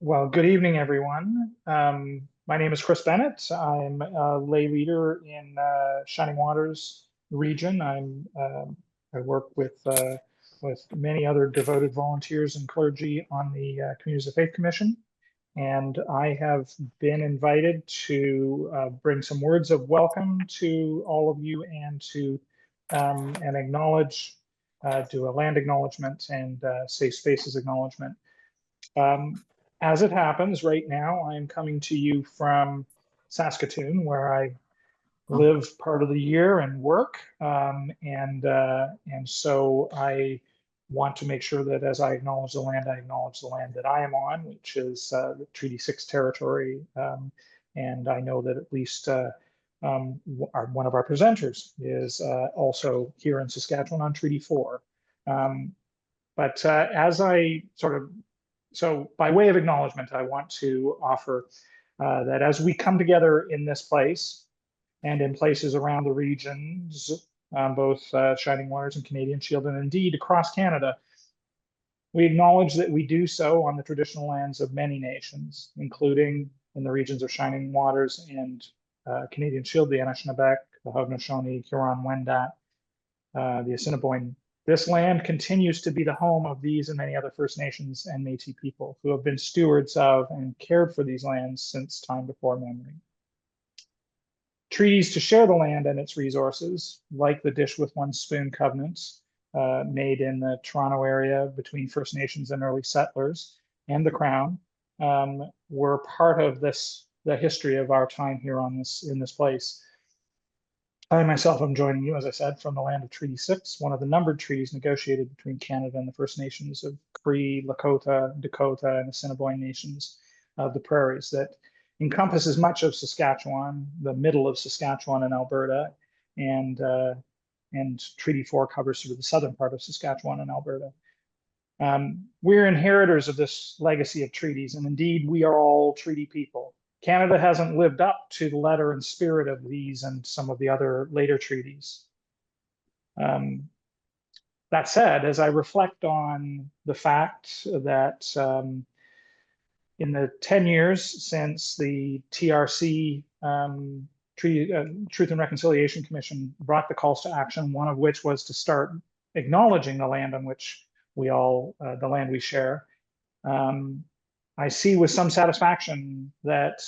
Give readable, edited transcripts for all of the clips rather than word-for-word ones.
Well, good evening, everyone. My name is Chris Bennett. I'm a lay leader in Shining Waters region. I work with many other devoted volunteers and clergy on the Communities of Faith Commission, and I have been invited to bring some words of welcome to all of you and to and acknowledge, do a land acknowledgement and safe spaces acknowledgement. Um, as it happens, right now, I'm coming to you from Saskatoon, where I live part of the year and work. And so I want to make sure that as I acknowledge the land that I am on, which is the Treaty 6 territory. And I know that at least one of our presenters is also here in Saskatchewan on Treaty 4. But as I sort of So by way of acknowledgement, I want to offer that as we come together in this place and in places around the regions, both Shining Waters and Canadian Shield, and indeed across Canada, we acknowledge that we do so on the traditional lands of many nations, including in the regions of Shining Waters and Canadian Shield, the Anishinaabe, the Haudenosaunee, Huron-Wendat, the Assiniboine. This land continues to be the home of these and many other First Nations and Métis people who have been stewards of and cared for these lands since time before memory. Treaties to share the land and its resources, like the Dish with One Spoon covenants made in the Toronto area between First Nations and early settlers and the Crown, were part of the history of our time here in this place. I myself am joining you, as I said, from the land of Treaty 6, one of the numbered treaties negotiated between Canada and the First Nations of Cree, Lakota, Dakota, and Assiniboine nations of the prairies that encompasses much of Saskatchewan, the middle of Saskatchewan and Alberta, and Treaty 4 covers sort of the southern part of Saskatchewan and Alberta. We're inheritors of this legacy of treaties, and indeed we are all treaty people. Canada hasn't lived up to the letter and spirit of these and some of the other later treaties. That said, as I reflect on the fact that in the 10 years since the TRC Truth and Reconciliation Commission brought the calls to action, one of which was to start acknowledging the land on which the land we share, I see with some satisfaction that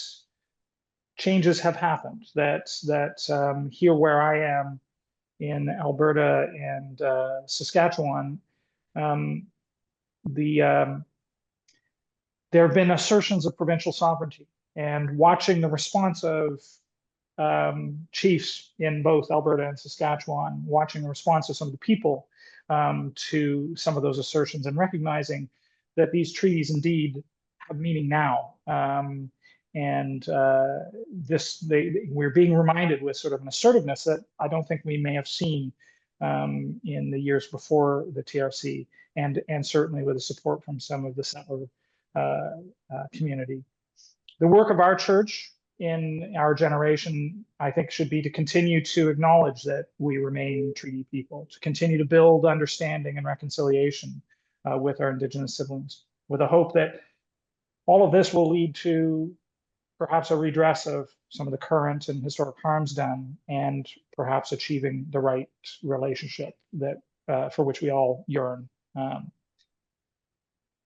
changes have happened, that here where I am in Alberta and Saskatchewan, there have been assertions of provincial sovereignty, and watching the response of chiefs in both Alberta and Saskatchewan, watching the response of some of the people to some of those assertions, and recognizing that these treaties indeed have meaning now. We're being reminded with sort of an assertiveness that I don't think we may have seen in the years before the TRC, and certainly with the support from some of the settler community. The work of our church in our generation, I think, should be to continue to acknowledge that we remain treaty people, to continue to build understanding and reconciliation with our Indigenous siblings, with a hope that all of this will lead to perhaps a redress of some of the current and historic harms done, and perhaps achieving the right relationship that for which we all yearn.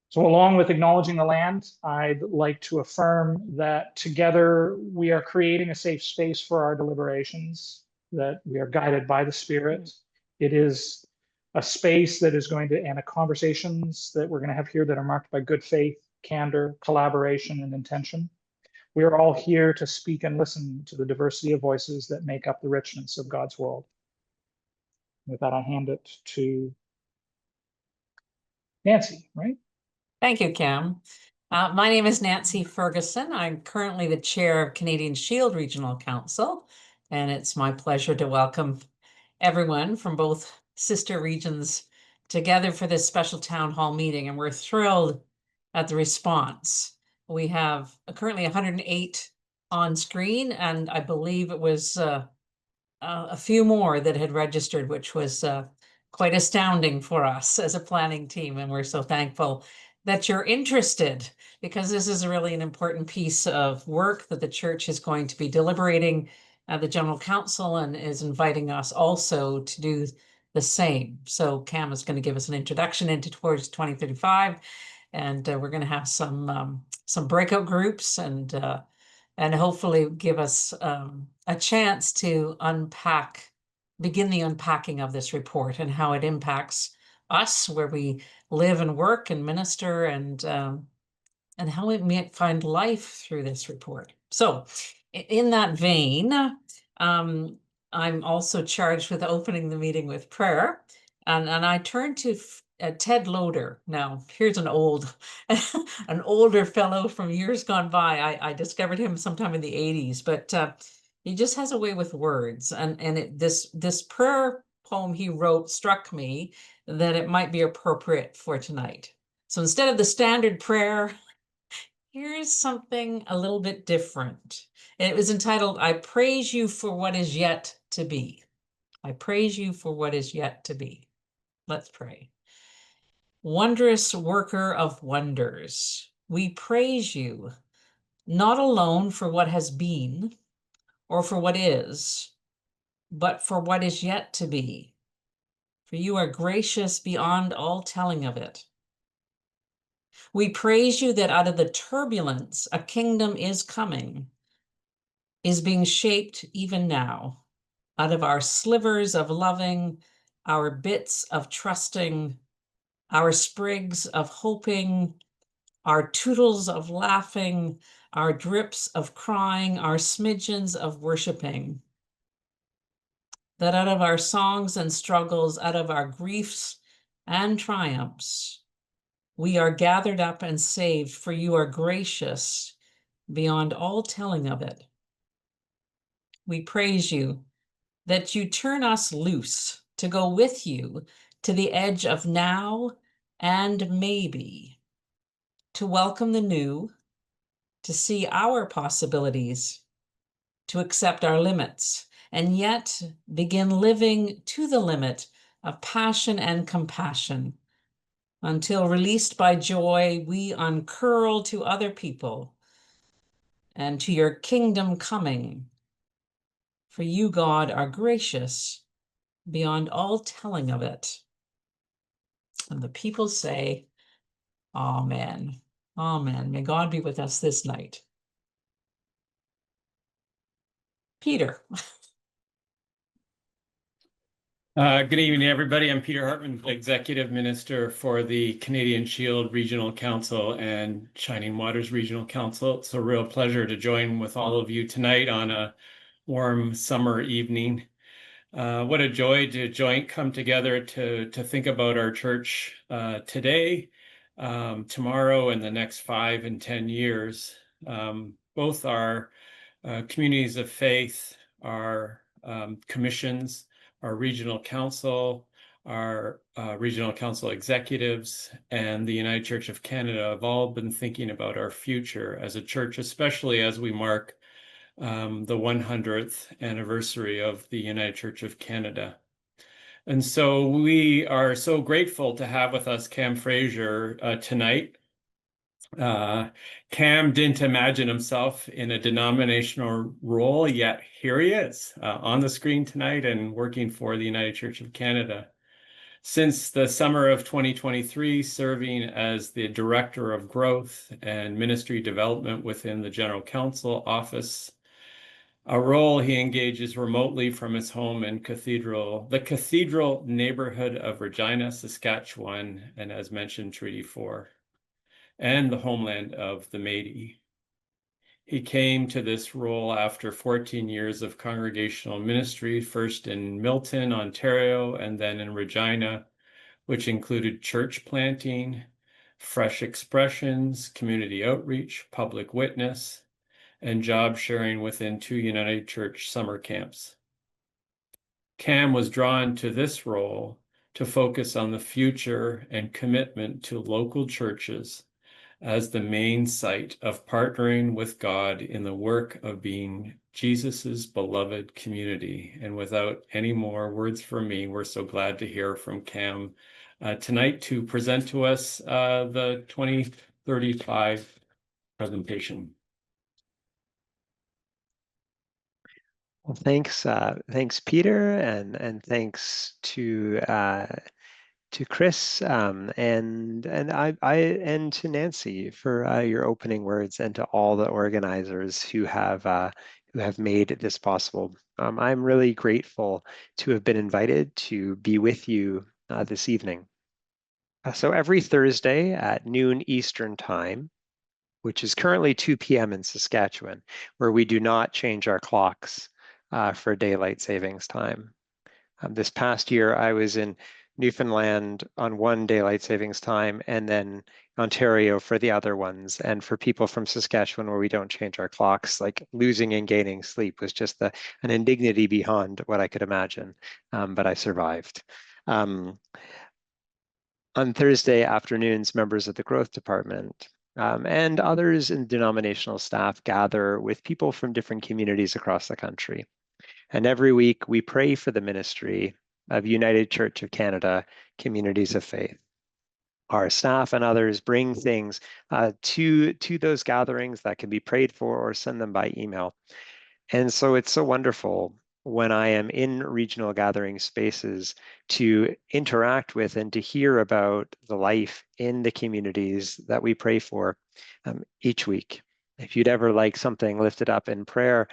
So along with acknowledging the land, I'd like to affirm that together we are creating a safe space for our deliberations, that we are guided by the Spirit. It is a space that is going to, and a conversations that we're going to have here that are marked by good faith, candor, collaboration, and intention. We are all here to speak and listen to the diversity of voices that make up the richness of God's world. With that, I hand it to Nancy, right? Thank you, Cam. My name is Nancy Ferguson. I'm currently the chair of Canadian Shield Regional Council, and it's my pleasure to welcome everyone from both sister regions together for this special town hall meeting, and we're thrilled at the response. We have currently 108 on screen, and I believe it was a few more that had registered, which was quite astounding for us as a planning team, and we're so thankful that you're interested, because this is really an important piece of work that the church is going to be deliberating at the General Council, and is inviting us also to do the same. So Cam is going to give us an introduction into towards 2035, and we're going to have some breakout groups, and hopefully give us a chance to begin the unpacking of this report and how it impacts us, where we live and work and minister, and how we may find life through this report. So in that vein, I'm also charged with opening the meeting with prayer. And I turn to Ted Loader. Now, here's an older fellow from years gone by. I discovered him sometime in the 80s, but he just has a way with words. And this prayer poem he wrote struck me that it might be appropriate for tonight. So instead of the standard prayer, here's something a little bit different. It was entitled, I Praise You for What Is Yet to Be. I praise you for what is yet to be. Let's pray. Wondrous worker of wonders, we praise you, not alone for what has been or for what is, but for what is yet to be. For you are gracious beyond all telling of it. We praise you that out of the turbulence, a kingdom is coming, is being shaped even now, out of our slivers of loving, our bits of trusting, our sprigs of hoping, our tootles of laughing, our drips of crying, our smidgens of worshiping. That out of our songs and struggles, out of our griefs and triumphs, we are gathered up and saved, for you are gracious beyond all telling of it. We praise you that you turn us loose to go with you to the edge of now and maybe, to welcome the new, to see our possibilities, to accept our limits, and yet begin living to the limit of passion and compassion, until released by joy, we uncurl to other people and to your kingdom coming. For you, God, are gracious beyond all telling of it. And the people say, Amen. Amen. May God be with us this night. Peter. Good evening, everybody. I'm Peter Hartman, Executive Minister for the Canadian Shield Regional Council and Shining Waters Regional Council. It's a real pleasure to join with all of you tonight on a warm summer evening. What a joy to come together to think about our church today, tomorrow, and the next 5 and 10 years. Both our communities of faith, our commissions, our regional council, our regional council executives, and the United Church of Canada have all been thinking about our future as a church, especially as we mark the 100th anniversary of the United Church of Canada. And so we are so grateful to have with us Cam Fraser tonight. Cam didn't imagine himself in a denominational role, yet here he is on the screen tonight and working for the United Church of Canada. Since the summer of 2023, serving as the Director of Growth and Ministry Development within the General Council office, a role he engages remotely from his home in the Cathedral neighborhood of Regina, Saskatchewan, and as mentioned, Treaty 4. And the homeland of the Métis. He came to this role after 14 years of congregational ministry, first in Milton, Ontario, and then in Regina, which included church planting, fresh expressions, community outreach, public witness, and job sharing within 2 United Church summer camps. Cam was drawn to this role to focus on the future and commitment to local churches as the main site of partnering with God in the work of being Jesus's beloved community. And without any more words from me, we're so glad to hear from Cam tonight to present to us the 2035 presentation. Well, thanks, Peter, and thanks to Chris and to Nancy for your opening words, and to all the organizers who have made this possible. I'm really grateful to have been invited to be with you this evening. So every Thursday at noon Eastern Time, which is currently 2 p.m. in Saskatchewan, where we do not change our clocks for daylight savings time. This past year, I was in Newfoundland on one daylight savings time, and then Ontario for the other ones. And for people from Saskatchewan, where we don't change our clocks, like losing and gaining sleep was just an indignity beyond what I could imagine, but I survived. On Thursday afternoons, members of the Growth Department and others in denominational staff gather with people from different communities across the country. And every week we pray for the ministry of United Church of Canada Communities of Faith. Our staff and others bring things to those gatherings that can be prayed for, or send them by email. And so it's so wonderful when I am in regional gathering spaces to interact with and to hear about the life in the communities that we pray for each week. If you'd ever like something lifted up in prayer,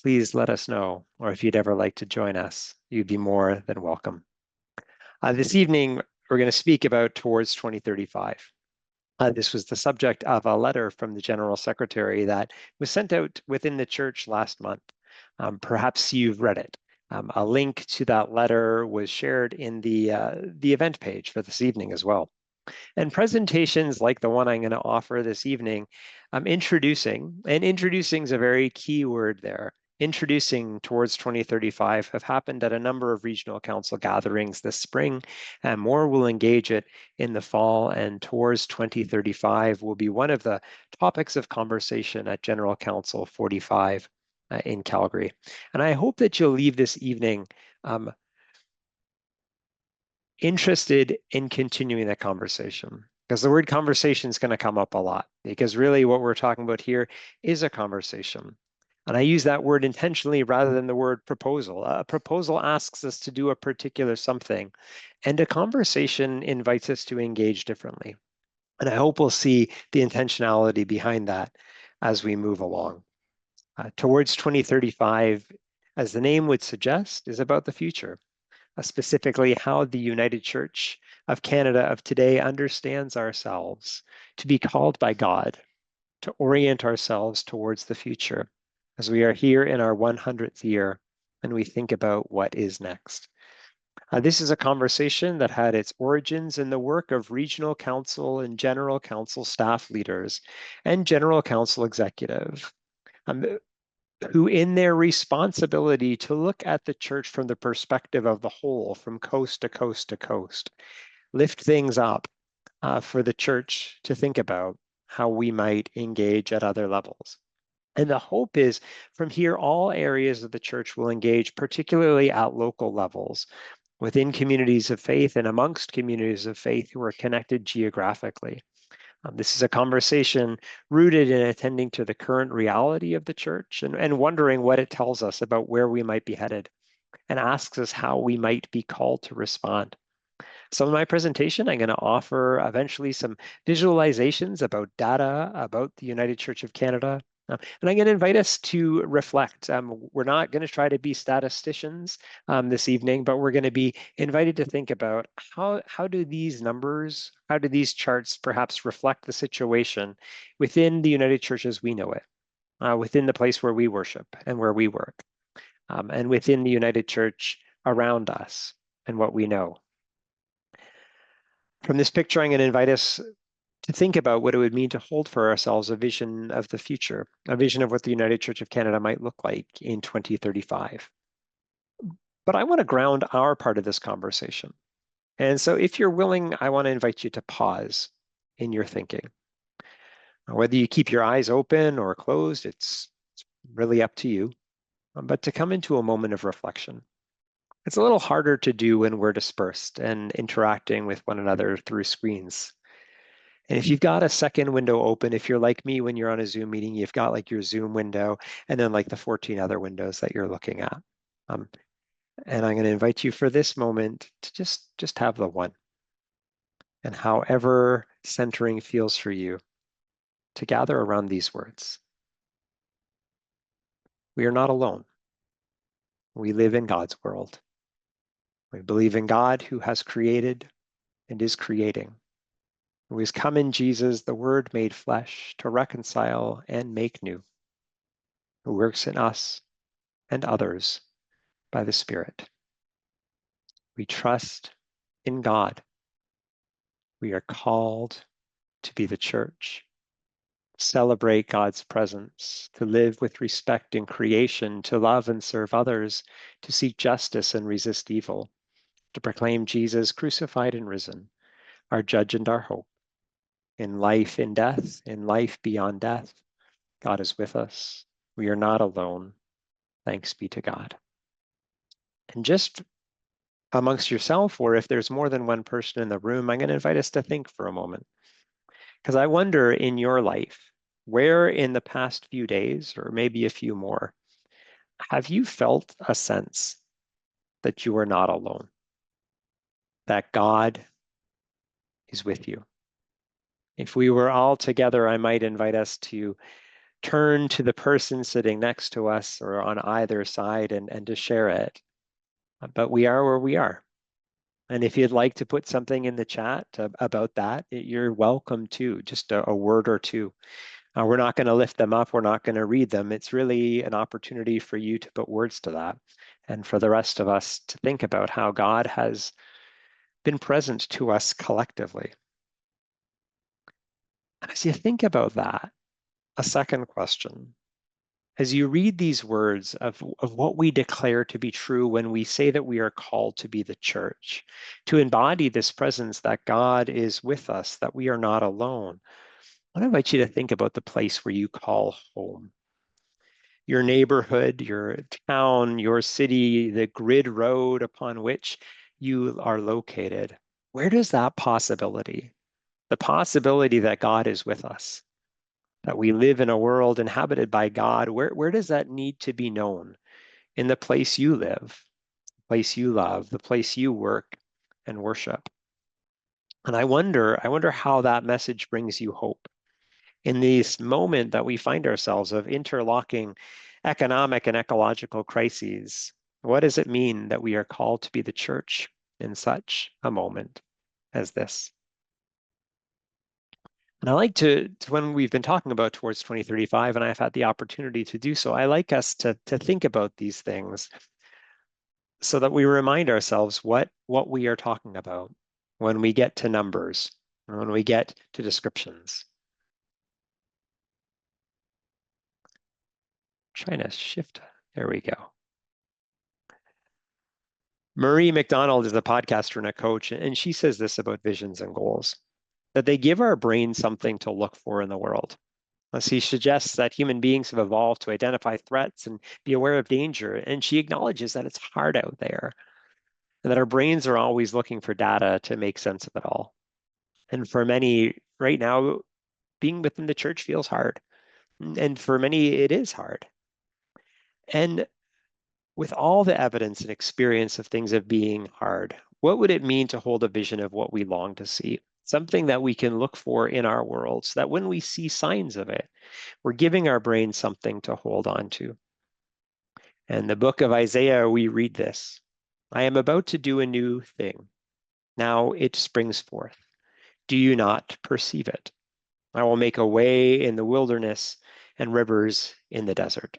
please let us know. Or if you'd ever like to join us, you'd be more than welcome. This evening, we're going to speak about Towards 2035. This was the subject of a letter from the General Secretary that was sent out within the church last month. Perhaps you've read it. A link to that letter was shared in the event page for this evening as well. And presentations like the one I'm going to offer this evening, introducing is a very key word there. Introducing Towards 2035 have happened at a number of regional council gatherings this spring, and more will engage it in the fall. And Towards 2035 will be one of the topics of conversation at General Council 45 in Calgary. And I hope that you'll leave this evening interested in continuing that conversation, because the word conversation is going to come up a lot, because really what we're talking about here is a conversation. And I use that word intentionally rather than the word proposal. A proposal asks us to do a particular something, and a conversation invites us to engage differently. And I hope we'll see the intentionality behind that as we move along. Towards 2035, as the name would suggest, is about the future. Specifically how the United Church of Canada of today understands ourselves to be called by God to orient ourselves towards the future as we are here in our 100th year and we think about what is next. This is a conversation that had its origins in the work of regional council and general council staff leaders and general council executive, who in their responsibility to look at the church from the perspective of the whole, from coast to coast to coast, lift things up for the church to think about how we might engage at other levels. And the hope is from here, all areas of the church will engage, particularly at local levels, within communities of faith and amongst communities of faith who are connected geographically. This is a conversation rooted in attending to the current reality of the church and wondering what it tells us about where we might be headed, and asks us how we might be called to respond. So in my presentation, I'm going to offer eventually some visualizations about data about the United Church of Canada. And I'm going to invite us to reflect. We're not going to try to be statisticians this evening, but we're going to be invited to think about how do these numbers, how do these charts perhaps reflect the situation within the United Church as we know it, within the place where we worship and where we work, and within the United Church around us and what we know. From this picture, I'm going to invite us to think about what it would mean to hold for ourselves a vision of the future, a vision of what the United Church of Canada might look like in 2035. But I want to ground our part of this conversation. And so if you're willing, I want to invite you to pause in your thinking. Whether you keep your eyes open or closed, it's really up to you. But to come into a moment of reflection. It's a little harder to do when we're dispersed and interacting with one another through screens. And if you've got a second window open, if you're like me when you're on a Zoom meeting, you've got like your Zoom window and then like the 14 other windows that you're looking at. And I'm going to invite you for this moment to just have the one. And however centering feels for you, to gather around these words. We are not alone. We live in God's world. We believe in God who has created and is creating, who has come in Jesus, the Word made flesh, to reconcile and make new, who works in us and others by the Spirit. We trust in God. We are called to be the church, celebrate God's presence, to live with respect in creation, to love and serve others, to seek justice and resist evil, to proclaim Jesus crucified and risen, our judge and our hope. In life, in death, in life beyond death, God is with us. We are not alone. Thanks be to God. And just amongst yourself, or if there's more than one person in the room, I'm going to invite us to think for a moment. Because I wonder in your life, where in the past few days, or maybe a few more, have you felt a sense that you are not alone? That God is with you? If we were all together, I might invite us to turn to the person sitting next to us or on either side and to share it. But we are where we are. And if you'd like to put something in the chat about that, you're welcome to, just a word or two. We're not going to lift them up. We're not going to read them. It's really an opportunity for you to put words to that and for the rest of us to think about how God has been present to us collectively. And as you think about that, a second question. As you read these words of what we declare to be true when we say that we are called to be the church, to embody this presence that God is with us, that we are not alone, I want to invite you to think about the place where you call home. Your neighborhood, your town, your city, the grid road upon which you are located. Where does that possibility, the possibility that God is with us, that we live in a world inhabited by God, where does that need to be known? In the place you live, the place you love, the place you work and worship. And I wonder how that message brings you hope. In this moment that we find ourselves of interlocking economic and ecological crises, what does it mean that we are called to be the church in such a moment as this? And I like to when we've been talking about Towards 2035, and I've had the opportunity to do so, I like us to think about these things so that we remind ourselves what we are talking about when we get to numbers, when we get to descriptions. Trying to shift. There we go. Marie McDonald is a podcaster and a coach, and she says this about visions and goals, that they give our brain something to look for in the world. She suggests that human beings have evolved to identify threats and be aware of danger, and she acknowledges that it's hard out there, and that our brains are always looking for data to make sense of it all. And for many, right now, being within the church feels hard, and for many, it is hard. And with all the evidence and experience of things of being hard, what would it mean to hold a vision of what we long to see? Something that we can look for in our world so that when we see signs of it, we're giving our brain something to hold on to. In the book of Isaiah, we read this: I am about to do a new thing. Now it springs forth. Do you not perceive it? I will make a way in the wilderness and rivers in the desert.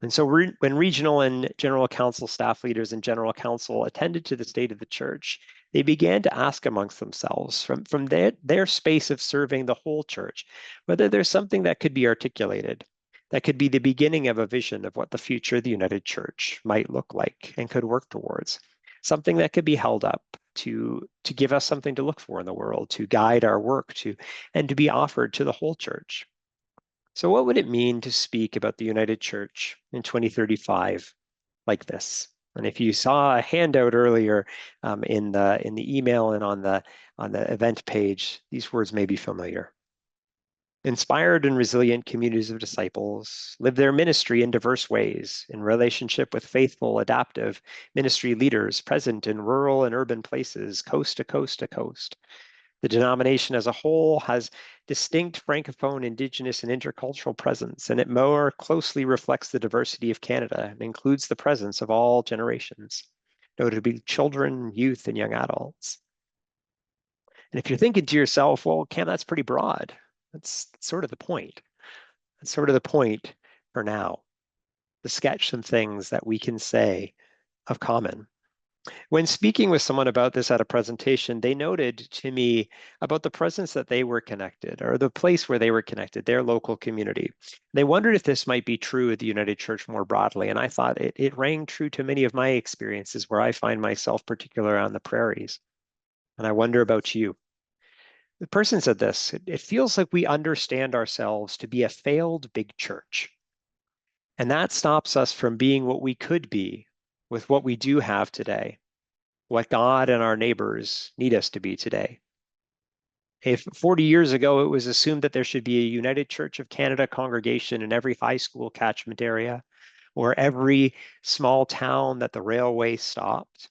And so when regional and general council staff leaders and general council attended to the state of the church, they began to ask amongst themselves from their space of serving the whole church, whether there's something that could be articulated, that could be the beginning of a vision of what the future of the United Church might look like and could work towards, something that could be held up to give us something to look for in the world, to guide our work, and to be offered to the whole church. So what would it mean to speak about the United Church in 2035 like this? And if you saw a handout earlier in the email and on the event page, these words may be familiar. Inspired and resilient communities of disciples live their ministry in diverse ways, in relationship with faithful, adaptive ministry leaders present in rural and urban places, coast to coast to coast. The denomination as a whole has distinct Francophone, Indigenous, and intercultural presence, and it more closely reflects the diversity of Canada and includes the presence of all generations, notably children, youth, and young adults. And if you're thinking to yourself, well, Cam, that's pretty broad. That's sort of the point. That's sort of the point for now, to sketch some things that we can say of common. When speaking with someone about this at a presentation, they noted to me about the presence that they were connected, or the place where they were connected, their local community. They wondered if this might be true of the United Church more broadly, and I thought it rang true to many of my experiences where I find myself particularly on the prairies. And I wonder about you. The person said this: it feels like we understand ourselves to be a failed big church. And that stops us from being what we could be with what we do have today, what God and our neighbors need us to be today. If 40 years ago it was assumed that there should be a United Church of Canada congregation in every high school catchment area, or every small town that the railway stopped,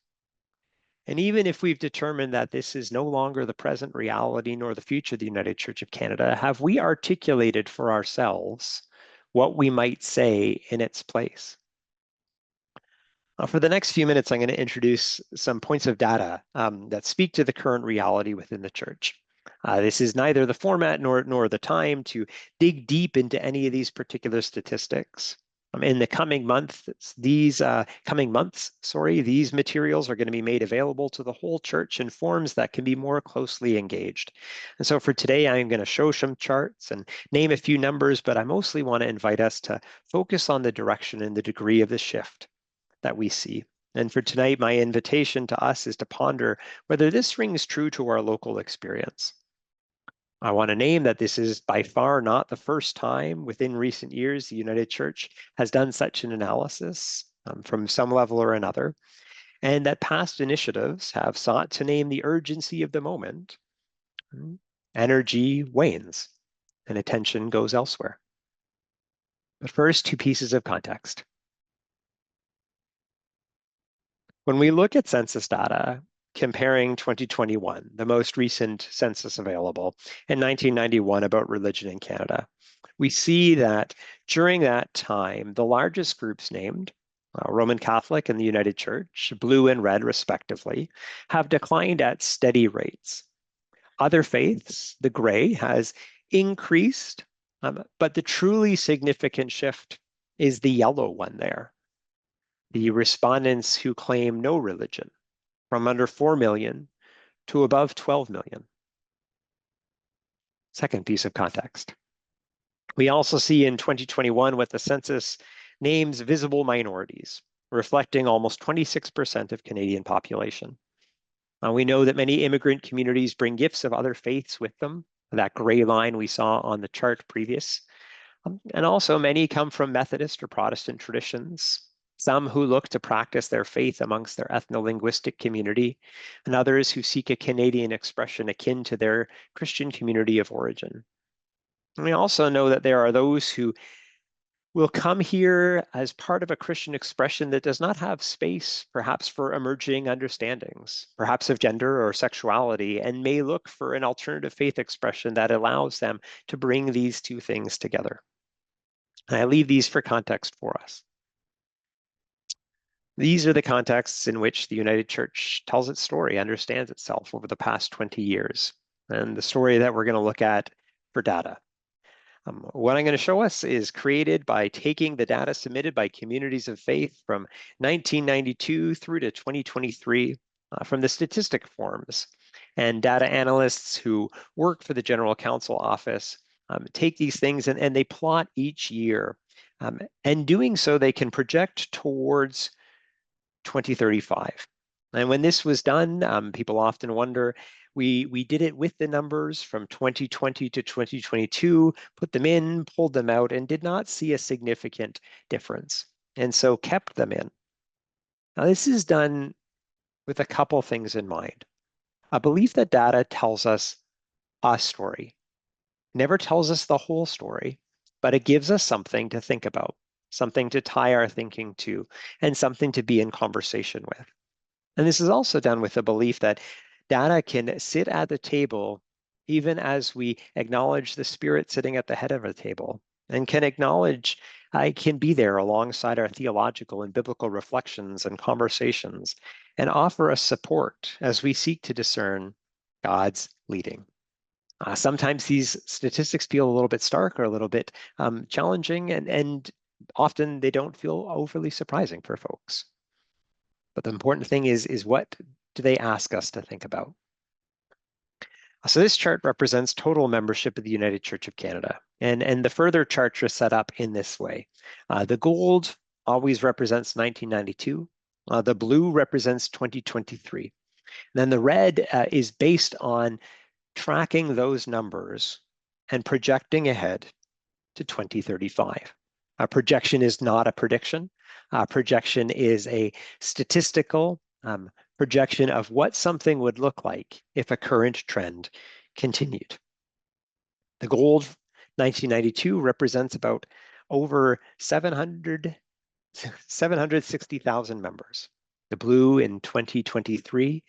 and even if we've determined that this is no longer the present reality nor the future of the United Church of Canada, have we articulated for ourselves what we might say in its place? For the next few minutes, I'm going to introduce some points of data that speak to the current reality within the church. This is neither the format nor the time to dig deep into any of these particular statistics. In the coming months, these materials are going to be made available to the whole church in forms that can be more closely engaged. And so for today, I'm going to show some charts and name a few numbers, but I mostly want to invite us to focus on the direction and the degree of the shift that we see. And for tonight, my invitation to us is to ponder whether this rings true to our local experience. I want to name that this is by far not the first time within recent years the United Church has done such an analysis from some level or another, and that past initiatives have sought to name the urgency of the moment. Energy wanes and attention goes elsewhere. But first, two pieces of context. When we look at census data, comparing 2021, the most recent census available, and 1991 about religion in Canada, we see that during that time, the largest groups named, Roman Catholic and the United Church, blue and red respectively, have declined at steady rates. Other faiths, the gray, has increased, but the truly significant shift is the yellow one there. The respondents who claim no religion, from under 4 million to above 12 million. Second piece of context. We also see in 2021 what the census names visible minorities, reflecting almost 26% of Canadian population. We know that many immigrant communities bring gifts of other faiths with them, that gray line we saw on the chart previous. And also many come from Methodist or Protestant traditions, some who look to practice their faith amongst their ethno-linguistic community, and others who seek a Canadian expression akin to their Christian community of origin. And we also know that there are those who will come here as part of a Christian expression that does not have space, perhaps for emerging understandings, perhaps of gender or sexuality, and may look for an alternative faith expression that allows them to bring these two things together. And I leave these for context for us. These are the contexts in which the United Church tells its story, understands itself over the past 20 years, and the story that we're going to look at for data. What I'm going to show us is created by taking the data submitted by communities of faith from 1992 through to 2023 from the statistic forms, and data analysts who work for the General Counsel Office take these things and they plot each year. And doing so, they can project towards 2035. And when this was done, people often wonder, we did it with the numbers from 2020 to 2022, put them in, pulled them out, and did not see a significant difference, and so kept them in. Now, this is done with a couple things in mind. A belief that data tells us a story, never tells us the whole story, but it gives us something to think about, something to tie our thinking to, and something to be in conversation with. And this is also done with the belief that data can sit at the table even as we acknowledge the spirit sitting at the head of the table, and can acknowledge, I can be there alongside our theological and biblical reflections and conversations, and offer us support as we seek to discern God's leading. Sometimes these statistics feel a little bit stark or a little bit challenging, and often they don't feel overly surprising for folks. But the important thing is what do they ask us to think about? So this chart represents total membership of the United Church of Canada. And the further charts are set up in this way. The gold always represents 1992. The blue represents 2023. And then the red is based on tracking those numbers and projecting ahead to 2035. A projection is not a prediction. Projection is a statistical projection of what something would look like if a current trend continued. The gold 1992 represents about over 760,000 members. The blue in 2023,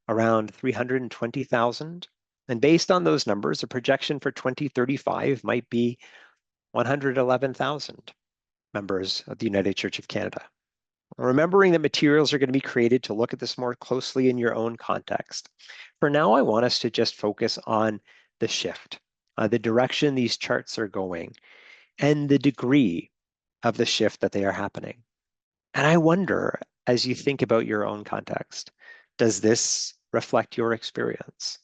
around 320,000. And based on those numbers, a projection for 2035 might be 111,000 members of the United Church of Canada. Remembering that materials are going to be created to look at this more closely in your own context. For now, I want us to just focus on the shift, the direction these charts are going, and the degree of the shift that they are happening. And I wonder, as you think about your own context, does this reflect your experience?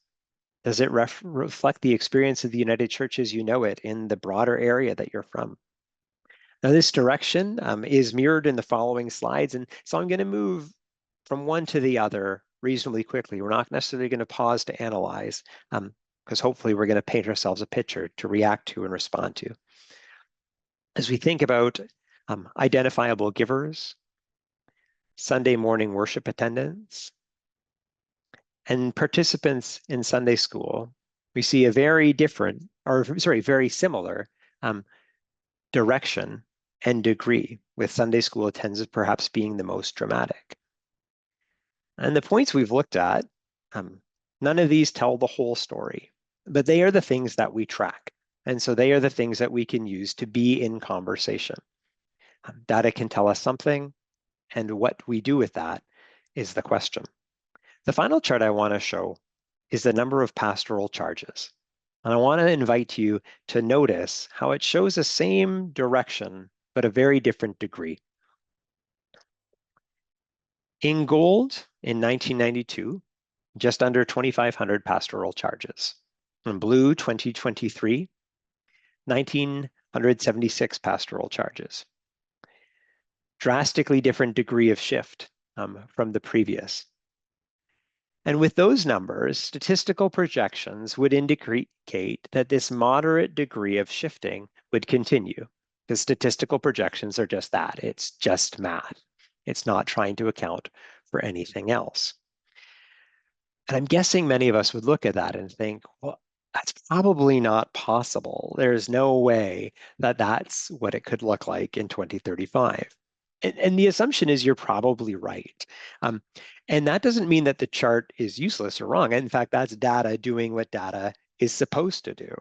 Does it reflect the experience of the United Church as you know it in the broader area that you're from? Now, this direction is mirrored in the following slides, and so I'm going to move from one to the other reasonably quickly. We're not necessarily going to pause to analyze, because hopefully we're going to paint ourselves a picture to react to and respond to. As we think about identifiable givers, Sunday morning worship attendance, and participants in Sunday school, we see a very similar direction and degree, with Sunday school attendance perhaps being the most dramatic. And the points we've looked at, none of these tell the whole story, but they are the things that we track. And so they are the things that we can use to be in conversation. Data can tell us something, and what we do with that is the question. The final chart I want to show is the number of pastoral charges. And I want to invite you to notice how it shows the same direction, but a very different degree. In gold, in 1992, just under 2,500 pastoral charges. In blue, 2023, 1,976 pastoral charges. Drastically different degree of shift from the previous. And with those numbers, statistical projections would indicate that this moderate degree of shifting would continue, because statistical projections are just that. It's just math. It's not trying to account for anything else. And I'm guessing many of us would look at that and think, well, that's probably not possible. There's no way that that's what it could look like in 2035. And the assumption is you're probably right. And that doesn't mean that the chart is useless or wrong. In fact, that's data doing what data is supposed to do.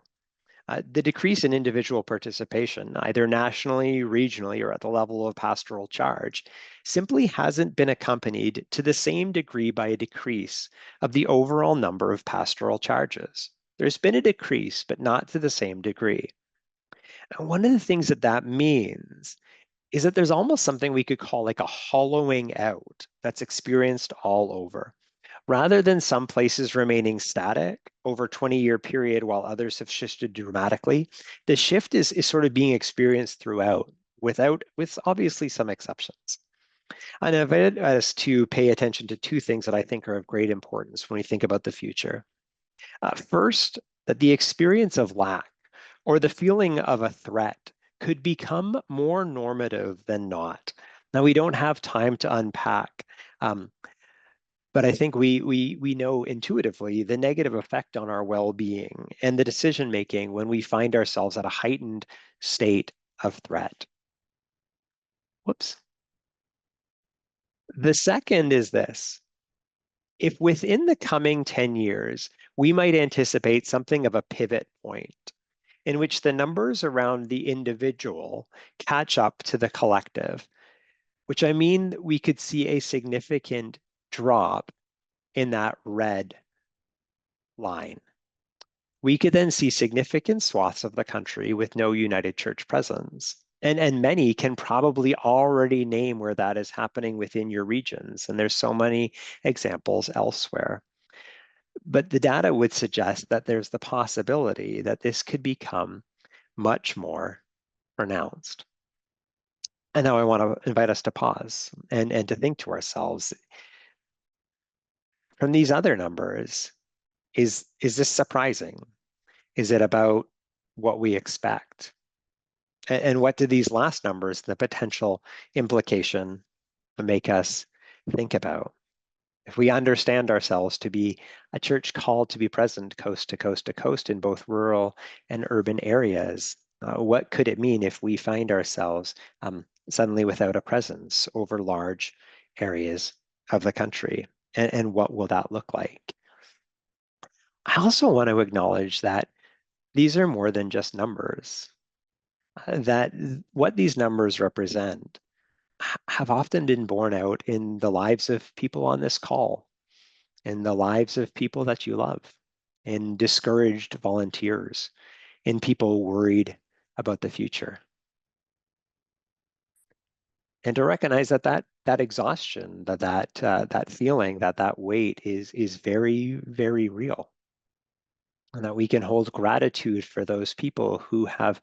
The decrease in individual participation, either nationally, regionally, or at the level of pastoral charge, simply hasn't been accompanied to the same degree by a decrease of the overall number of pastoral charges. There's been a decrease, but not to the same degree. And one of the things that means is that there's almost something we could call like a hollowing out that's experienced all over. Rather than some places remaining static over a 20-year period while others have shifted dramatically, the shift is sort of being experienced throughout, with obviously some exceptions. And I invited us to pay attention to two things that I think are of great importance when we think about the future. First, that the experience of lack or the feeling of a threat could become more normative than not. Now, we don't have time to unpack, but I think we know intuitively the negative effect on our well-being and the decision-making when we find ourselves at a heightened state of threat. Whoops. The second is this. If within the coming 10 years, we might anticipate something of a pivot point in which the numbers around the individual catch up to the collective, which I mean we could see a significant drop in that red line. We could then see significant swaths of the country with no United Church presence. And many can probably already name where that is happening within your regions. And there's so many examples elsewhere. But the data would suggest that there's the possibility that this could become much more pronounced. And now I want to invite us to pause and to think to ourselves, from these other numbers, is this surprising? Is it about what we expect? And what do these last numbers, the potential implication, make us think about? If we understand ourselves to be a church called to be present coast to coast to coast in both rural and urban areas, what could it mean if we find ourselves suddenly without a presence over large areas of the country? And what will that look like? I also want to acknowledge that these are more than just numbers, that what these numbers represent have often been borne out in the lives of people on this call, in the lives of people that you love, in discouraged volunteers, in people worried about the future. And to recognize that exhaustion, that feeling, that weight is very, very real. And that we can hold gratitude for those people who have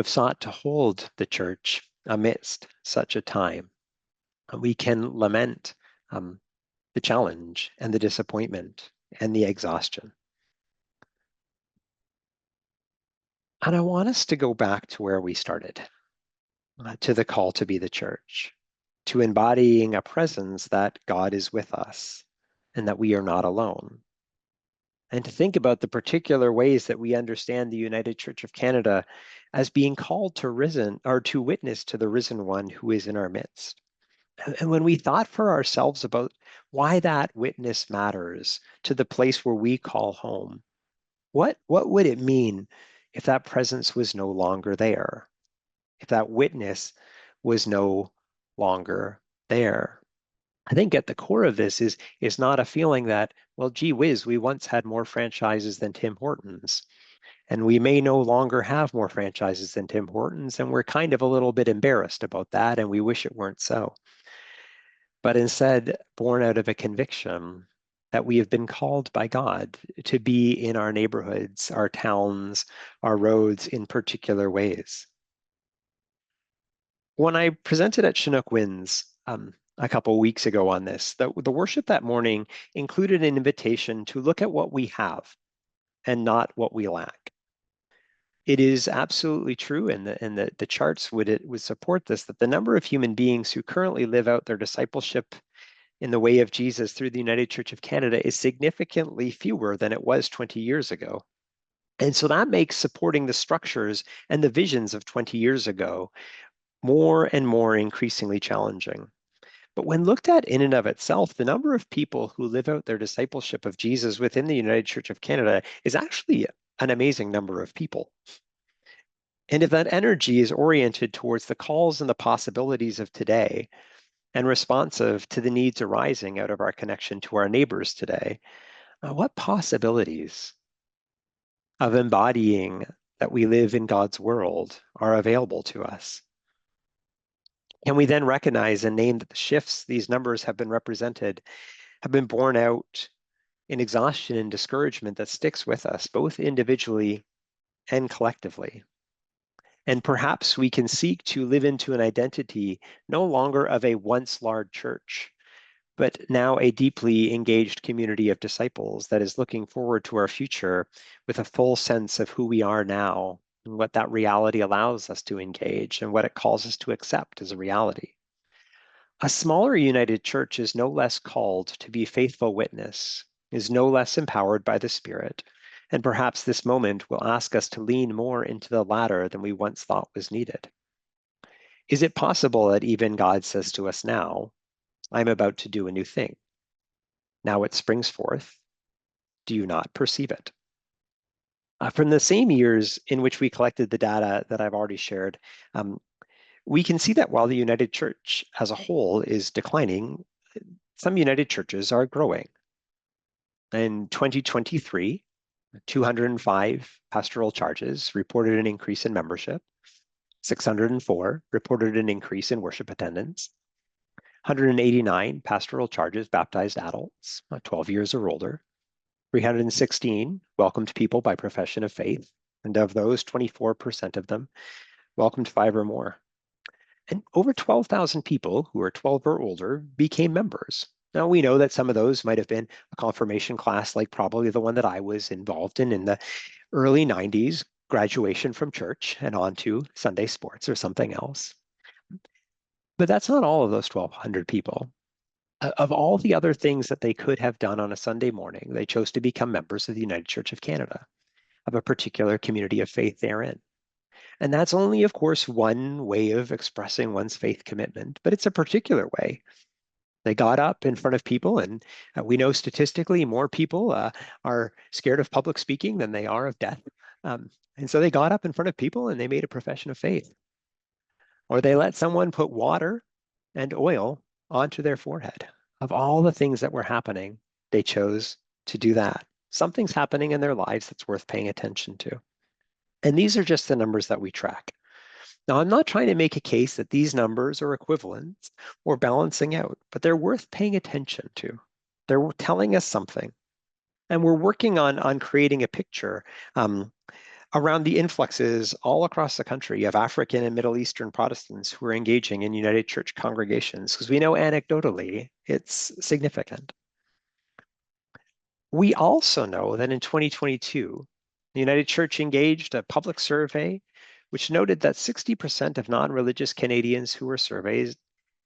sought to hold the church amidst such a time. We can lament the challenge and the disappointment and the exhaustion. And I want us to go back to where we started, to the call to be the church, to embodying a presence that God is with us and that we are not alone. And to think about the particular ways that we understand the United Church of Canada as being called to witness to the risen one who is in our midst. And when we thought for ourselves about why that witness matters to the place where we call home, what would it mean if that presence was no longer there? If that witness was no longer there? I think at the core of this is not a feeling that, well, gee whiz, we once had more franchises than Tim Hortons, and we may no longer have more franchises than Tim Hortons, and we're kind of a little bit embarrassed about that, and we wish it weren't so. But instead, born out of a conviction that we have been called by God to be in our neighborhoods, our towns, our roads in particular ways. When I presented at Chinook Winds a couple weeks ago on this, the worship that morning included an invitation to look at what we have and not what we lack. It is absolutely true, and the charts would support this, that the number of human beings who currently live out their discipleship in the way of Jesus through the United Church of Canada is significantly fewer than it was 20 years ago. And so that makes supporting the structures and the visions of 20 years ago more and more increasingly challenging. But when looked at in and of itself, the number of people who live out their discipleship of Jesus within the United Church of Canada is actually an amazing number of people. And if that energy is oriented towards the calls and the possibilities of today and responsive to the needs arising out of our connection to our neighbors today, what possibilities of embodying that we live in God's world are available to us? Can we then recognize and name that the shifts these numbers have been represented have been borne out in exhaustion and discouragement that sticks with us, both individually and collectively? And perhaps we can seek to live into an identity no longer of a once large church, but now a deeply engaged community of disciples that is looking forward to our future with a full sense of who we are now and what that reality allows us to engage and what it calls us to accept as a reality. A smaller united church is no less called to be faithful witness, is no less empowered by the Spirit, and perhaps this moment will ask us to lean more into the latter than we once thought was needed. Is it possible that even God says to us now, I'm about to do a new thing? Now it springs forth. Do you not perceive it? From the same years in which we collected the data that I've already shared, we can see that while the United Church as a whole is declining, some United Churches are growing. In 2023, 205 pastoral charges reported an increase in membership. 604 reported an increase in worship attendance. 189 pastoral charges baptized adults, 12 years or older. 316 welcomed people by profession of faith. And of those, 24% of them welcomed 5 or more. And over 12,000 people who are 12 or older became members. Now, we know that some of those might have been a confirmation class, like probably the one that I was involved in the early 90s, graduation from church and on to Sunday sports or something else. But that's not all of those 1,200 people. Of all the other things that they could have done on a Sunday morning, they chose to become members of the United Church of Canada, of a particular community of faith therein. And that's only, of course, one way of expressing one's faith commitment, but it's a particular way. They got up in front of people, and we know statistically more people are scared of public speaking than they are of death. And so they got up in front of people and they made a profession of faith. Or they let someone put water and oil onto their forehead. Of all the things that were happening, they chose to do that. Something's happening in their lives that's worth paying attention to. And these are just the numbers that we track. Now, I'm not trying to make a case that these numbers are equivalent or balancing out, but they're worth paying attention to. They're telling us something. And we're working on creating a picture around the influxes all across the country of African and Middle Eastern Protestants who are engaging in United Church congregations, because we know anecdotally it's significant. We also know that in 2022, the United Church engaged a public survey which noted that 60% of non-religious Canadians who were surveyed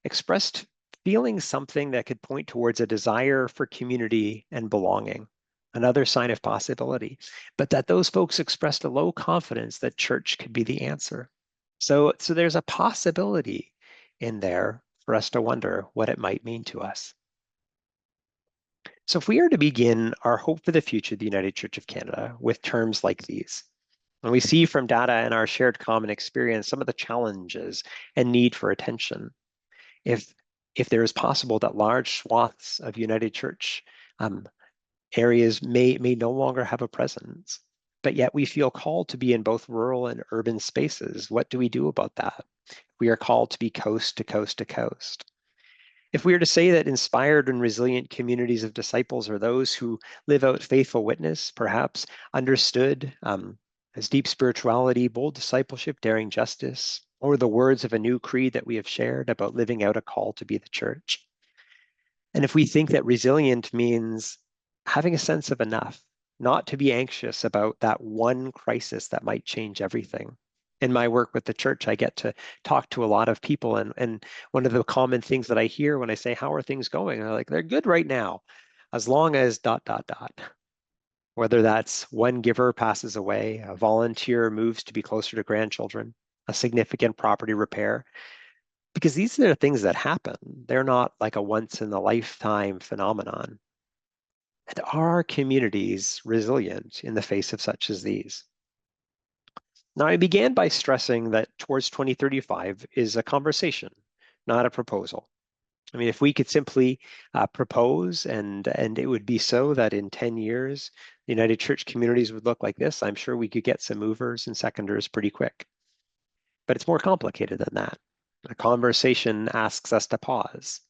expressed feeling something that could point towards a desire for community and belonging, another sign of possibility, but that those folks expressed a low confidence that church could be the answer. So there's a possibility in there for us to wonder what it might mean to us. So if we are to begin our hope for the future of the United Church of Canada with terms like these, and we see from data and our shared common experience some of the challenges and need for attention, if there is possible that large swaths of United Church areas may no longer have a presence, but yet we feel called to be in both rural and urban spaces, what do we do about that? We are called to be coast to coast to coast. If we are to say that inspired and resilient communities of disciples are those who live out faithful witness, perhaps understood as deep spirituality, bold discipleship, daring justice, or the words of a new creed that we have shared about living out a call to be the church. And if we think that resilient means having a sense of enough, not to be anxious about that one crisis that might change everything. In my work with the church, I get to talk to a lot of people, and one of the common things that I hear when I say, how are things going? They're like, they're good right now, as long as ... Whether that's one giver passes away, a volunteer moves to be closer to grandchildren, a significant property repair, because these are the things that happen. They're not like a once in a lifetime phenomenon. And are our communities resilient in the face of such as these? Now, I began by stressing that Towards 2035 is a conversation, not a proposal. I mean, if we could simply propose and it would be so that in 10 years, the United Church communities would look like this, I'm sure we could get some movers and seconders pretty quick. But it's more complicated than that. A conversation asks us to pause.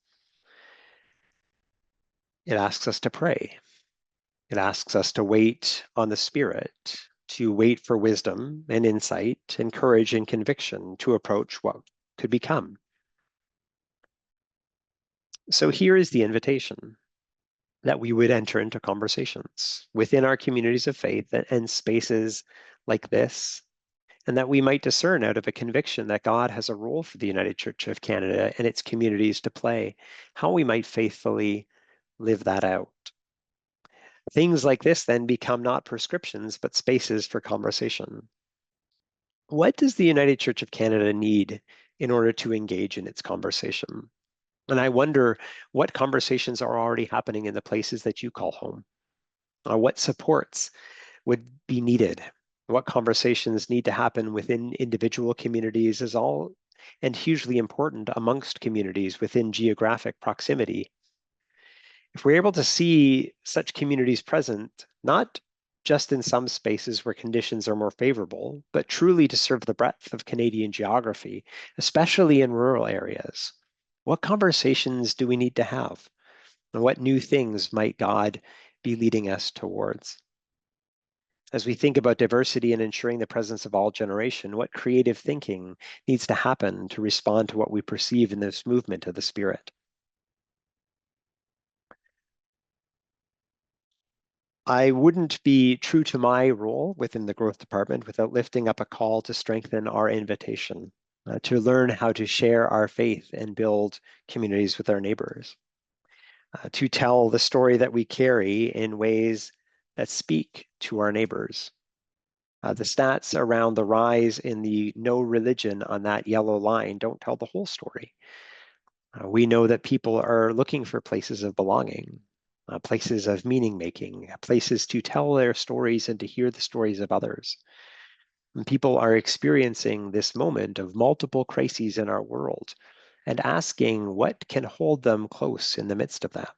It asks us to pray. It asks us to wait on the Spirit to wait for wisdom and insight and courage and conviction to approach what could become. So here is the invitation, that we would enter into conversations within our communities of faith and spaces like this, and that we might discern out of a conviction that God has a role for the United Church of Canada and its communities to play, how we might faithfully live that out. Things like this then become not prescriptions, but spaces for conversation. What does the United Church of Canada need in order to engage in its conversation? And I wonder what conversations are already happening in the places that you call home. What supports would be needed? What conversations need to happen within individual communities is all and hugely important amongst communities within geographic proximity. If we're able to see such communities present, not just in some spaces where conditions are more favorable, but truly to serve the breadth of Canadian geography, especially in rural areas, what conversations do we need to have? And what new things might God be leading us towards? As we think about diversity and ensuring the presence of all generation, what creative thinking needs to happen to respond to what we perceive in this movement of the Spirit? I wouldn't be true to my role within the growth department without lifting up a call to strengthen our invitation, to learn how to share our faith and build communities with our neighbors, to tell the story that we carry in ways that speak to our neighbors. The stats around the rise in the no religion on that yellow line don't tell the whole story. We know that people are looking for places of belonging, places of meaning making, places to tell their stories and to hear the stories of others. And people are experiencing this moment of multiple crises in our world and asking what can hold them close in the midst of that.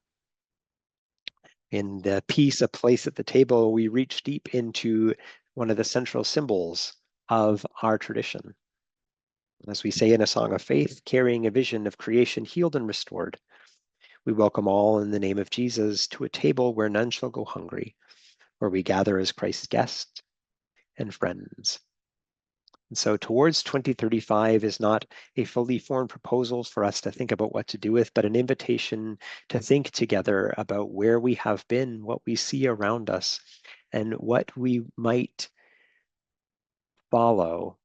In the piece, A Place at the Table, we reach deep into one of the central symbols of our tradition. As we say in a song of faith, carrying a vision of creation healed and restored, we welcome all in the name of Jesus to a table where none shall go hungry, where we gather as Christ's guests and friends. And so towards 2035 is not a fully formed proposal for us to think about what to do with, but an invitation to think together about where we have been, what we see around us, and what we might follow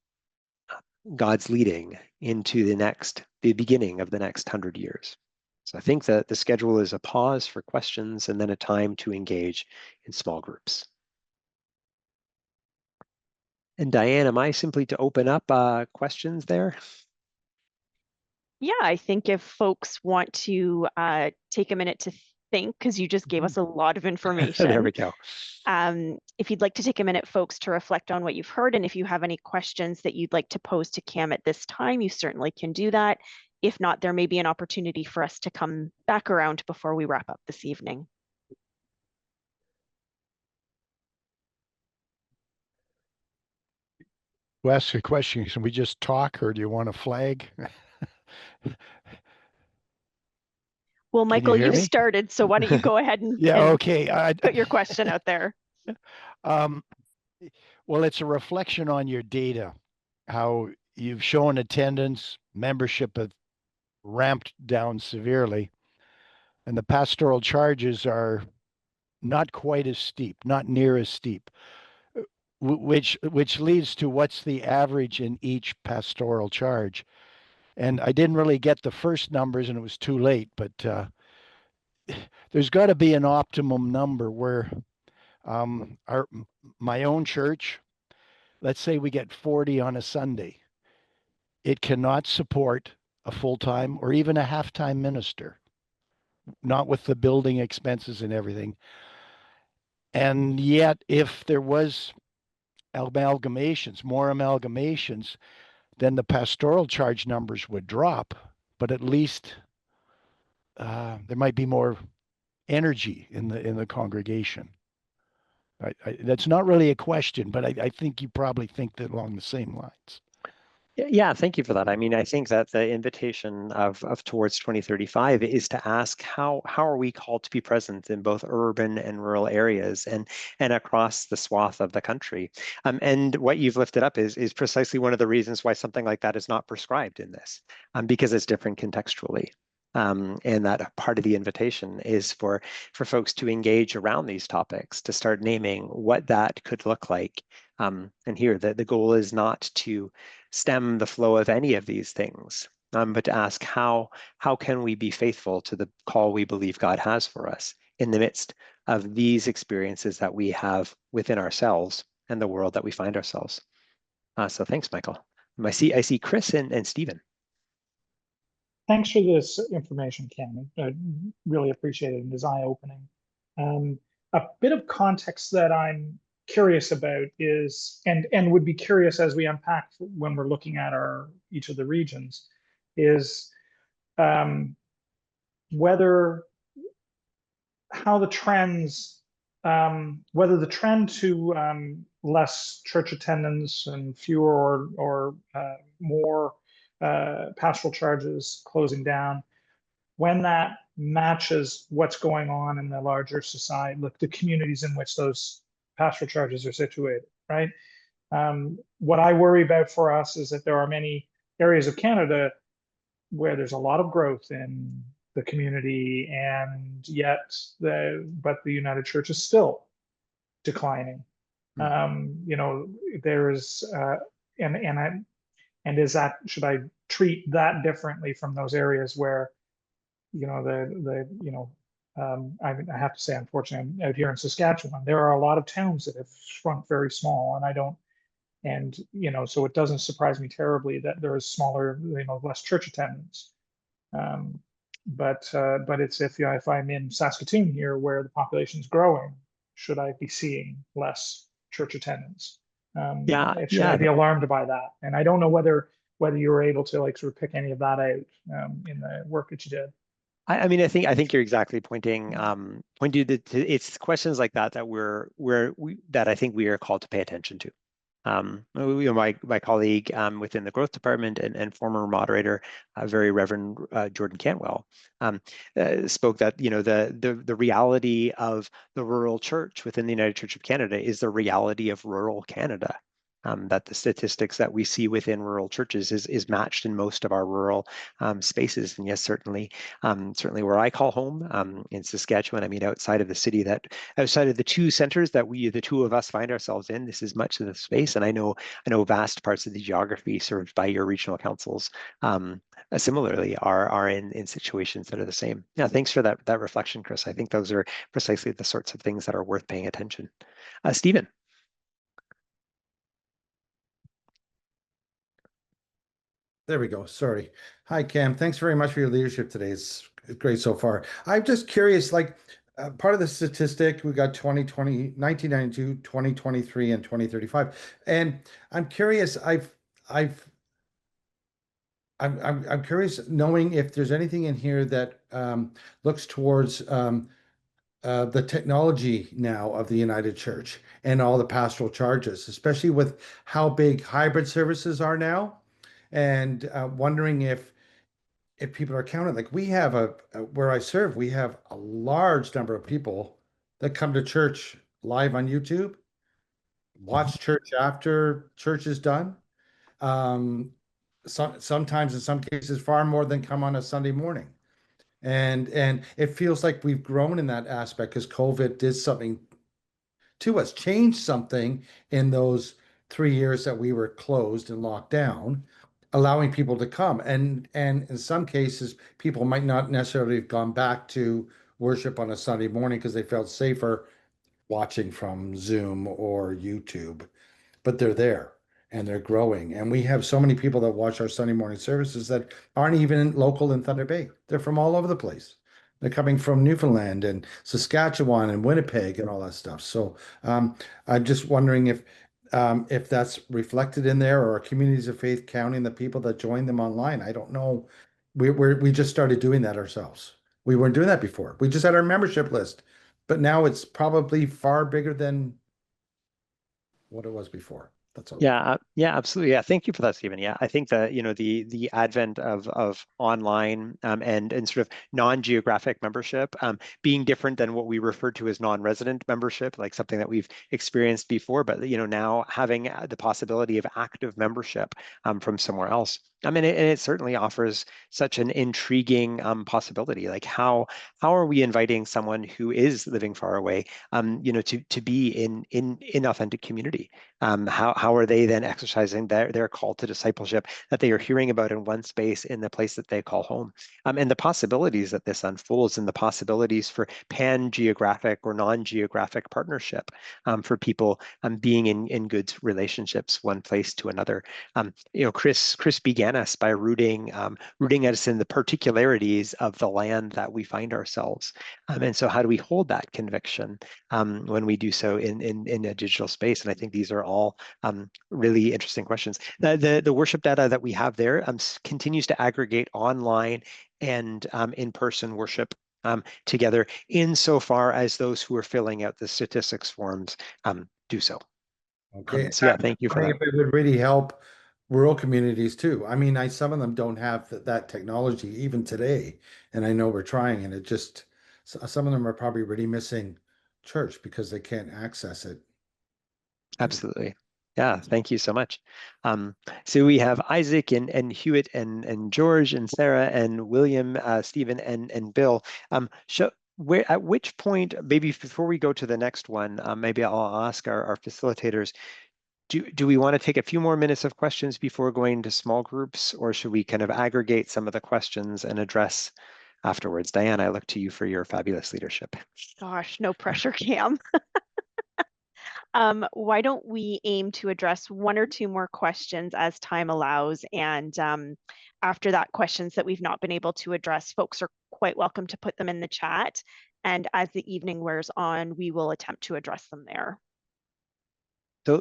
God's leading into the beginning of the next 100 years. So I think that the schedule is a pause for questions and then a time to engage in small groups. And Diane, am I simply to open up questions there? Yeah, I think if folks want to take a minute to think, because you just gave us a lot of information. There we go. If you'd like to take a minute, folks, to reflect on what you've heard, and if you have any questions that you'd like to pose to Cam at this time, you certainly can do that. If not, there may be an opportunity for us to come back around before we wrap up this evening. To ask a question, can we just talk or do you want a flag? Well, Michael, hear you me? started, so why don't you go ahead and, Yeah, and okay. put your question out there. Well, it's a reflection on your data, how you've shown attendance, membership have ramped down severely, and the pastoral charges are not quite as steep, not near as steep, which leads to what's the average in each pastoral charge. And I didn't really get the first numbers and it was too late, but there's got to be an optimum number where my own church, let's say we get 40 on a Sunday, it cannot support a full-time or even a half-time minister, not with the building expenses and everything. And yet, if there was more amalgamations, then the pastoral charge numbers would drop, but at least there might be more energy in the congregation. That's not really a question, but I think you probably think that along the same lines. Yeah, thank you for that. I mean, I think that the invitation of Towards 2035 is to ask how are we called to be present in both urban and rural areas and across the swath of the country. And what you've lifted up is precisely one of the reasons why something like that is not prescribed in this, because it's different contextually. And that part of the invitation is for folks to engage around these topics, to start naming what that could look like. And here, the goal is not to stem the flow of any of these things, but to ask how can we be faithful to the call we believe God has for us in the midst of these experiences that we have within ourselves and the world that we find ourselves. So thanks, Michael. I see Chris and Stephen. Thanks for this information, Cam. I really appreciate it. It is eye-opening. A bit of context that I'm curious about is, and would be curious as we unpack when we're looking at each of the regions, is whether the trend to less church attendance and fewer or more pastoral charges closing down, when that matches what's going on in the larger society, look, the communities in which those pastoral charges are situated, right? What I worry about for us is that there are many areas of Canada where there's a lot of growth in the community, and yet but the United Church is still declining. You know, there's and is that, should I treat that differently from those areas where, you know, I have to say, unfortunately, I'm out here in Saskatchewan, there are a lot of towns that have shrunk very small, and you know, so it doesn't surprise me terribly that there is smaller, you know, less church attendance. But it's if I'm in Saskatoon here where the population is growing, should I be seeing less church attendance? Should I be alarmed by that? And I don't know whether you were able to like sort of pick any of that out in the work that you did. I mean, I think you're exactly pointing to it's questions like that that I think we are called to pay attention to. My colleague within the growth department and former moderator, very Reverend Jordan Cantwell, spoke that, you know, the reality of the rural church within the United Church of Canada is the reality of rural Canada. That the statistics that we see within rural churches is matched in most of our rural spaces. And yes, certainly where I call home in Saskatchewan, I mean, outside of the two centers that the two of us find ourselves in, this is much of the space. And I know vast parts of the geography served by your regional councils similarly are in situations that are the same. Yeah, thanks for that reflection, Chris. I think those are precisely the sorts of things that are worth paying attention. Stephen. There we go. Sorry. Hi, Cam. Thanks very much for your leadership today. It's great so far. I'm just curious, like part of the statistic, we got 2020, 1992, 2023, and 2035. And I'm curious, I'm curious knowing if there's anything in here that looks towards the technology now of the United Church and all the pastoral charges, especially with how big hybrid services are now. And wondering if people are counted. Like we have where I serve, we have a large number of people that come to church live on YouTube, watch church after church is done. Sometimes in some cases far more than come on a Sunday morning. And it feels like we've grown in that aspect because COVID did something to us, changed something in those 3 years that we were closed and locked down, allowing people to come. And in some cases, people might not necessarily have gone back to worship on a Sunday morning because they felt safer watching from Zoom or YouTube, but they're there and they're growing. And we have so many people that watch our Sunday morning services that aren't even local in Thunder Bay. They're from all over the place. They're coming from Newfoundland and Saskatchewan and Winnipeg and all that stuff. So I'm just wondering if that's reflected in there, or communities of faith counting the people that join them online. I don't know. We just started doing that ourselves. We weren't doing that before. We just had our membership list, but now it's probably far bigger than what it was before. That's all. Yeah, absolutely. Yeah, thank you for that, Stephen. Yeah, I think that the advent of online and sort of non-geographic membership being different than what we refer to as non-resident membership, like something that we've experienced before, but now having the possibility of active membership from somewhere else. I mean, it certainly offers such an intriguing possibility. Like how are we inviting someone who is living far away, to be in authentic community? How are they then exercising their call to discipleship that they are hearing about in one space in the place that they call home? And the possibilities that this unfolds and the possibilities for pan-geographic or non-geographic partnership for people being in good relationships one place to another. Chris began us by rooting us in the particularities of the land that we find ourselves. And so how do we hold that conviction when we do so in a digital space? And I think these are all really interesting questions. The worship data that we have there continues to aggregate online and in-person worship together insofar as those who are filling out the statistics forms do so. Okay. So yeah, thank you for I that. think it would really help rural communities too. I mean, some of them don't have that technology even today, and I know we're trying, and some of them are probably really missing church because they can't access it. Absolutely. Yeah, thank you so much. So we have Isaac and Hewitt and George and Sarah and William, Stephen and Bill. At which point, maybe before we go to the next one, maybe I'll ask our facilitators, do we want to take a few more minutes of questions before going to small groups, or should we kind of aggregate some of the questions and address afterwards? Diane, I look to you for your fabulous leadership. Gosh, no pressure, Cam. Why don't we aim to address one or two more questions as time allows, and after that, questions that we've not been able to address, folks are quite welcome to put them in the chat, and as the evening wears on, we will attempt to address them there.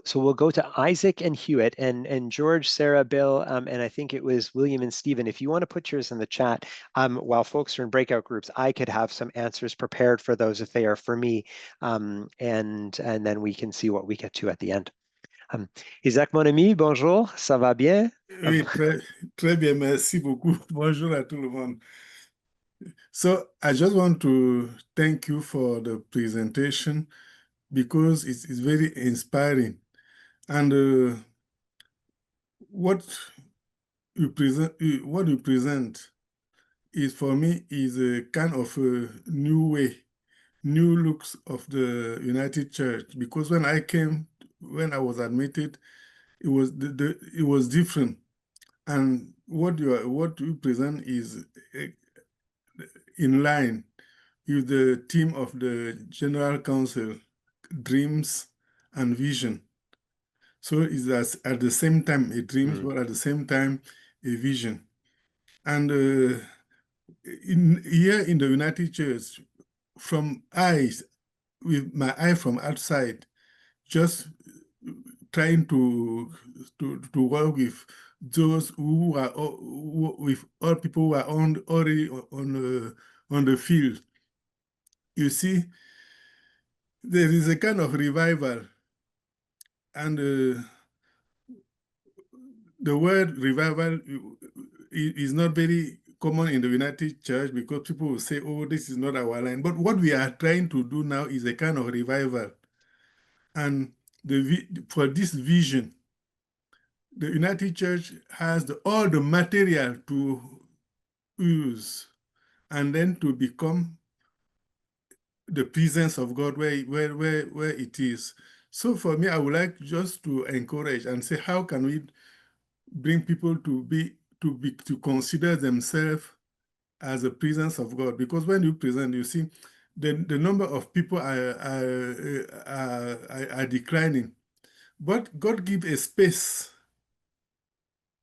So we'll go to Isaac and Hewitt and George, Sarah, Bill, and I think it was William and Stephen. If you want to put yours in the chat, while folks are in breakout groups, I could have some answers prepared for those if they are for me, and then we can see what we get to at the end. Isaac, mon ami, bonjour, ça va bien? Oui, très bien, merci beaucoup. Bonjour à tout le monde. So I just want to thank you for the presentation because it's very inspiring. And what you present is, for me, is a kind of a new way, new looks of the United Church. Because when I was admitted, it was different. And what you present is in line with the theme of the General Council, dreams and vision. So it's at the same time a dream, but at the same time a vision. And here in the United Church, with my eye from outside, just trying to work with those who are with all people who are already on the field. You see, there is a kind of revival, and the word revival is not very common in the United Church because people will say, oh, this is not our line. But what we are trying to do now is a kind of revival. And for this vision, the United Church has all the material to use and then to become the presence of God where it is. So for me, I would like just to encourage and say, how can we bring people to consider themselves as a presence of God? Because when you present, you see the number of people are declining, but God gives a space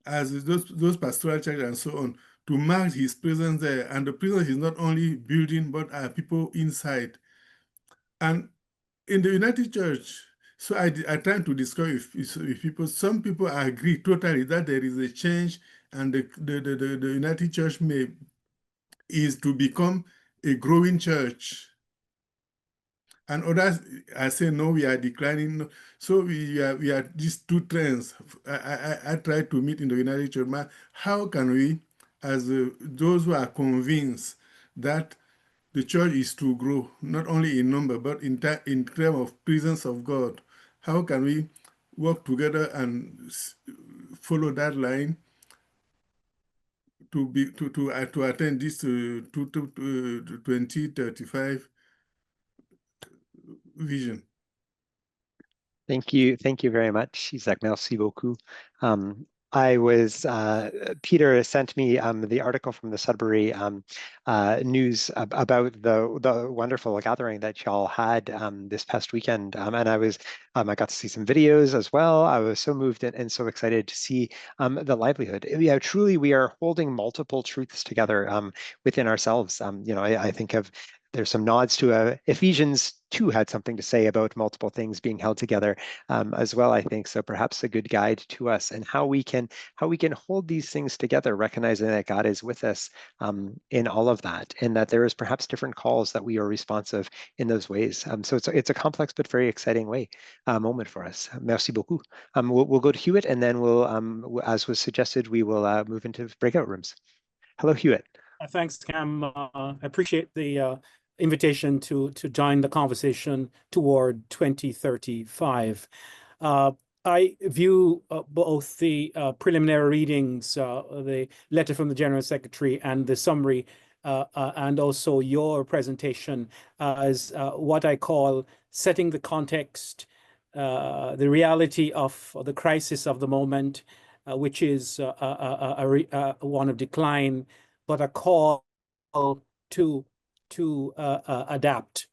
as those pastoral churches and so on to mark His presence there, and the presence is not only building but are people inside. And in the United Church, so I try to discuss with people. Some people agree totally that there is a change, and the United Church is to become a growing church. and others are saying no, we are declining. No. So we are these two trends. I try to meet in the United Church. How can we, as those who are convinced that the church is to grow, not only in number, but in terms of presence of God, how can we work together and follow that line to attain this 2035 vision? Thank you very much, Isaac. Merci beaucoup. Peter sent me the article from the Sudbury News about the wonderful gathering that y'all had this past weekend, and I got to see some videos as well. I was so moved and so excited to see the livelihood. Yeah, truly, we are holding multiple truths together within ourselves. I think of. There's some nods to Ephesians 2 had something to say about multiple things being held together as well, I think. So perhaps a good guide to us and how we can hold these things together, recognizing that God is with us in all of that, and that there is perhaps different calls that we are responsive in those ways. So it's a complex but very exciting moment for us. Merci beaucoup. We'll go to Hewitt, and then we'll, as was suggested, we will move into breakout rooms. Hello, Hewitt. Thanks, Cam. I appreciate the invitation to join the conversation toward 2035. I view both the preliminary readings, the letter from the General Secretary and the summary, and also your presentation as what I call setting the context, the reality of the crisis of the moment, which is one of decline, but a call to adapt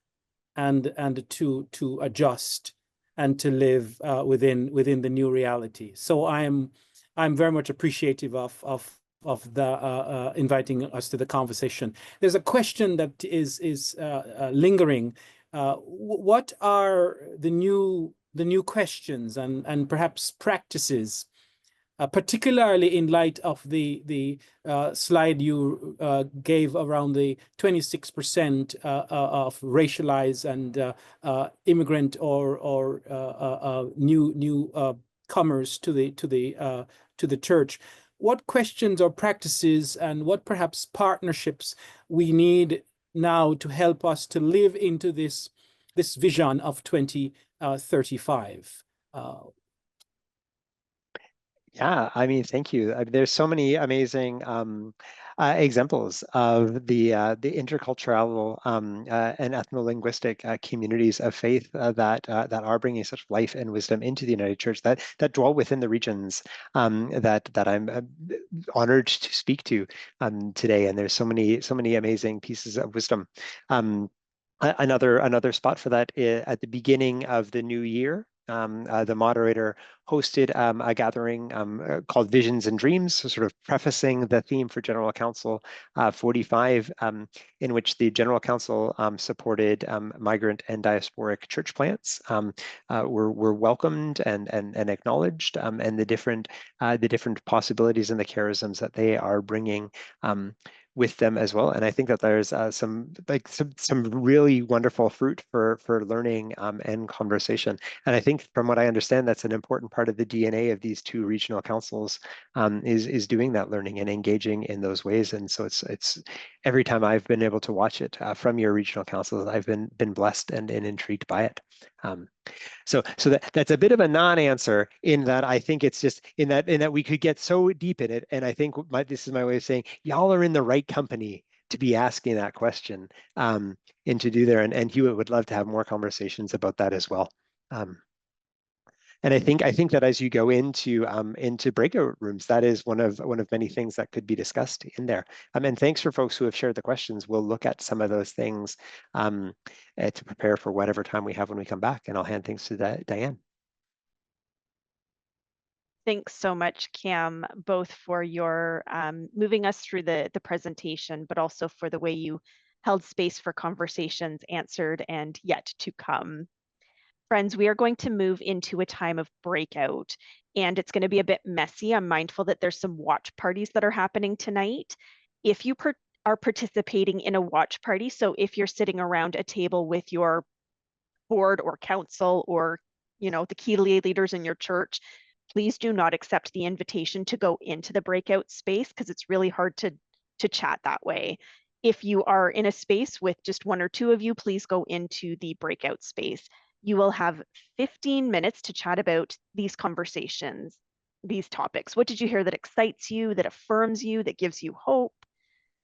and to adjust and to live within the new reality. So I'm very much appreciative of the inviting us to the conversation. There's a question that is lingering. What are the new questions and perhaps practices, particularly in light of the slide you gave around the 26% of racialized and immigrant or new comers to the church? What questions or practices and what perhaps partnerships we need now to help us to live into this vision of 2035? Yeah, I mean, thank you. There's so many amazing examples of the intercultural and ethno-linguistic communities of faith that are bringing such life and wisdom into the United Church that dwell within the regions that I'm honored to speak to today. And there's so many amazing pieces of wisdom. Another spot for that at the beginning of the new year. The moderator hosted a gathering called Visions and Dreams, so sort of prefacing the theme for General Council 45, in which the General Council supported migrant and diasporic church plants were welcomed and acknowledged, and the different possibilities and the charisms that they are bringing with them as well. And I think that there's some really wonderful fruit for learning and conversation. And I think from what I understand, that's an important part of the DNA of these two regional councils is doing that learning and engaging in those ways. And so it's every time I've been able to watch it from your regional councils, I've been blessed and intrigued by it. So that's a bit of a non-answer in that I think it's just in that we could get so deep in it. And I think this is my way of saying y'all are in the right company to be asking that question and to do there. And Hewitt would love to have more conversations about that as well. And I think that as you go into breakout rooms, that is one of many things that could be discussed in there. And thanks for folks who have shared the questions. We'll look at some of those things to prepare for whatever time we have when we come back. And I'll hand things to Diane. Thanks so much, Cam, both for your moving us through the presentation, but also for the way you held space for conversations answered and yet to come. Friends, we are going to move into a time of breakout, and it's going to be a bit messy. I'm mindful that there's some watch parties that are happening tonight. If you are participating in a watch party, so if you're sitting around a table with your board or council or, you know, the key leaders in your church, please do not accept the invitation to go into the breakout space because it's really hard to chat that way. If you are in a space with just 1 or 2 of you, please go into the breakout space. You will have 15 minutes to chat about these conversations, these topics. What did you hear that excites you, that affirms you, that gives you hope?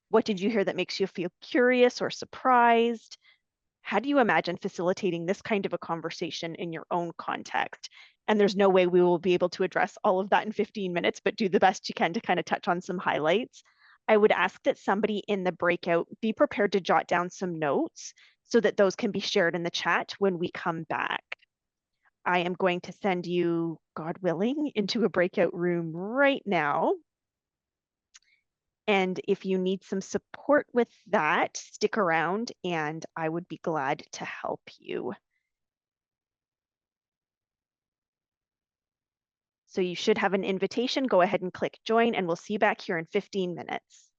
What did you hear that makes you feel curious or surprised? How do you imagine facilitating this kind of a conversation in your own context? And there's no way we will be able to address all of that in 15 minutes, but do the best you can to kind of touch on some highlights. I would ask that somebody in the breakout be prepared to jot down some notes so that those can be shared in the chat when we come back. I am going to send you, God willing, into a breakout room right now. And if you need some support with that, stick around and I would be glad to help you. So you should have an invitation. Go ahead and click join and we'll see you back here in 15 minutes.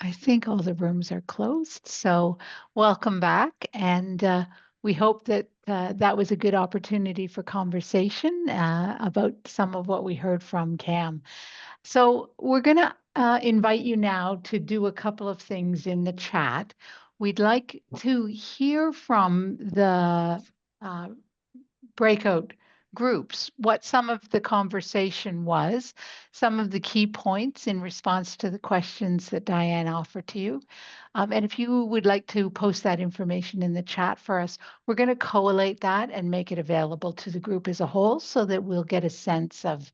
I think all the rooms are closed, so welcome back. And we hope that that was a good opportunity for conversation about some of what we heard from Cam. So we're going to invite you now to do a couple of things in the chat. We'd like to hear from the breakout groups what some of the conversation was, some of the key points in response to the questions that Diane offered to you. And if you would like to post that information in the chat for us, we're going to collate that and make it available to the group as a whole so that we'll get a sense of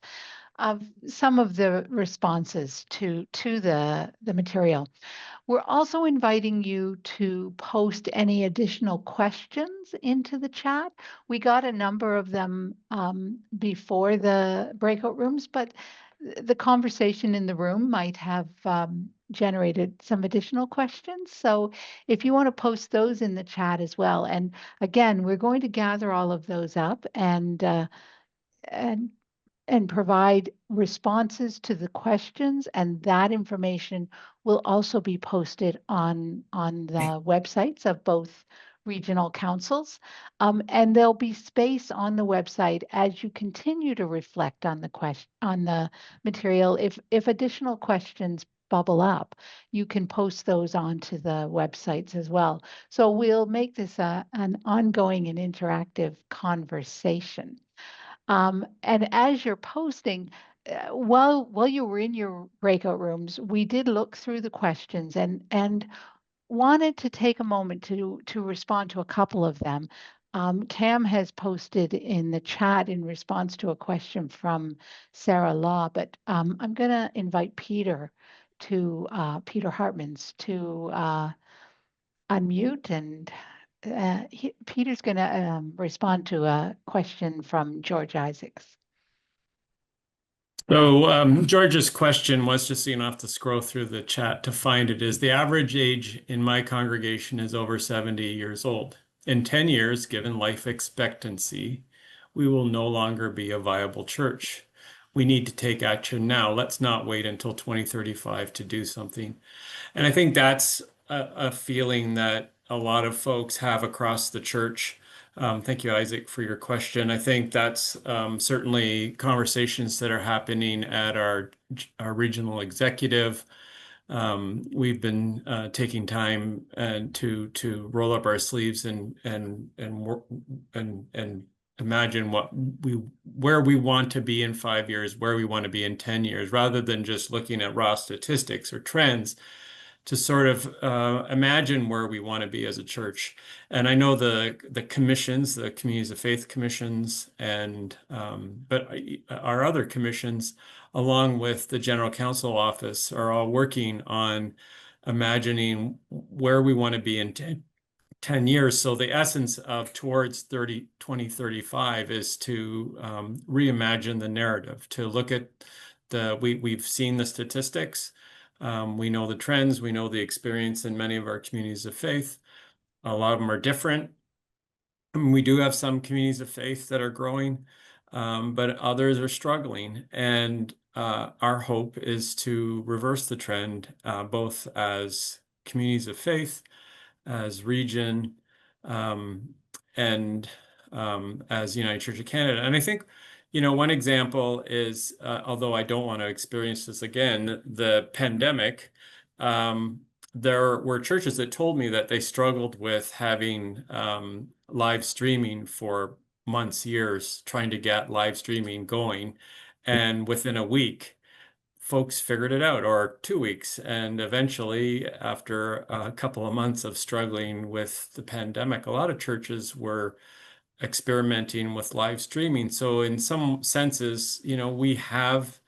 some of the responses to the material. We're also inviting you to post any additional questions into the chat. We got a number of them before the breakout rooms, but the conversation in the room might have generated some additional questions. So if you want to post those in the chat as well. And again, we're going to gather all of those up and provide responses to the questions, and that information will also be posted on the websites of both regional councils. And there'll be space on the website as you continue to reflect on the material. If additional questions bubble up, you can post those onto the websites as well. So we'll make this an ongoing and interactive conversation. And as you're posting, while you were in your breakout rooms, we did look through the questions and wanted to take a moment to respond to a couple of them. Cam has posted in the chat in response to a question from Sarah Law, but I'm going to invite Peter Hartmans to unmute, and Peter's going to respond to a question from George Isaacs. So George's question was, just so you don't have to scroll through the chat to find it, is the average age in my congregation is over 70 years old. In 10 years, given life expectancy, we will no longer be a viable church. We need to take action now. Let's not wait until 2035 to do something. And I think that's a feeling that a lot of folks have across the church. Thank you, Isaac, for your question. I think that's certainly conversations that are happening at our regional executive. We've been taking time to roll up our sleeves and imagine where we want to be in 5 years, where we want to be in 10 years, rather than just looking at raw statistics or trends, to sort of imagine where we want to be as a church. And I know the commissions, the Communities of Faith commissions, but our other commissions, along with the General Council office, are all working on imagining where we want to be in 10 years. So the essence of towards 2035 is to reimagine the narrative, to look at we've seen the statistics. We know the trends, we know the experience in many of our communities of faith. A lot of them are different. We do have some communities of faith that are growing, but others are struggling. And our hope is to reverse the trend, both as communities of faith, as region, and as United Church of Canada. And I think, one example is, although I don't want to experience this again, the pandemic, there were churches that told me that they struggled with having live streaming for months, years, trying to get live streaming going. And within a week, folks figured it out, or 2 weeks. And eventually, after a couple of months of struggling with the pandemic, a lot of churches were experimenting with live streaming. So in some senses, we have,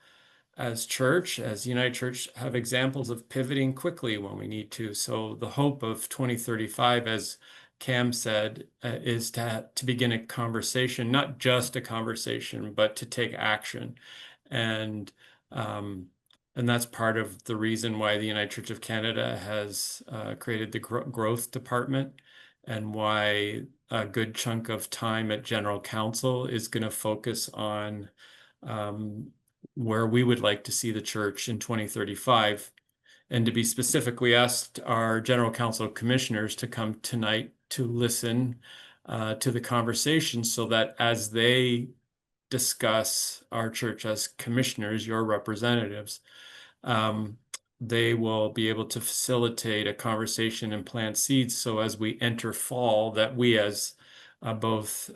as church, as United Church, have examples of pivoting quickly when we need to. So the hope of 2035, as Cam said, is to begin a conversation, not just a conversation, but to take action. And that's part of the reason why the United Church of Canada has created the growth department, and why a good chunk of time at General Council is going to focus on where we would like to see the church in 2035. And to be specific, we asked our General Council commissioners to come tonight to listen to the conversation, so that as they discuss our church as commissioners, your representatives, they will be able to facilitate a conversation and plant seeds. So as we enter fall, that we as both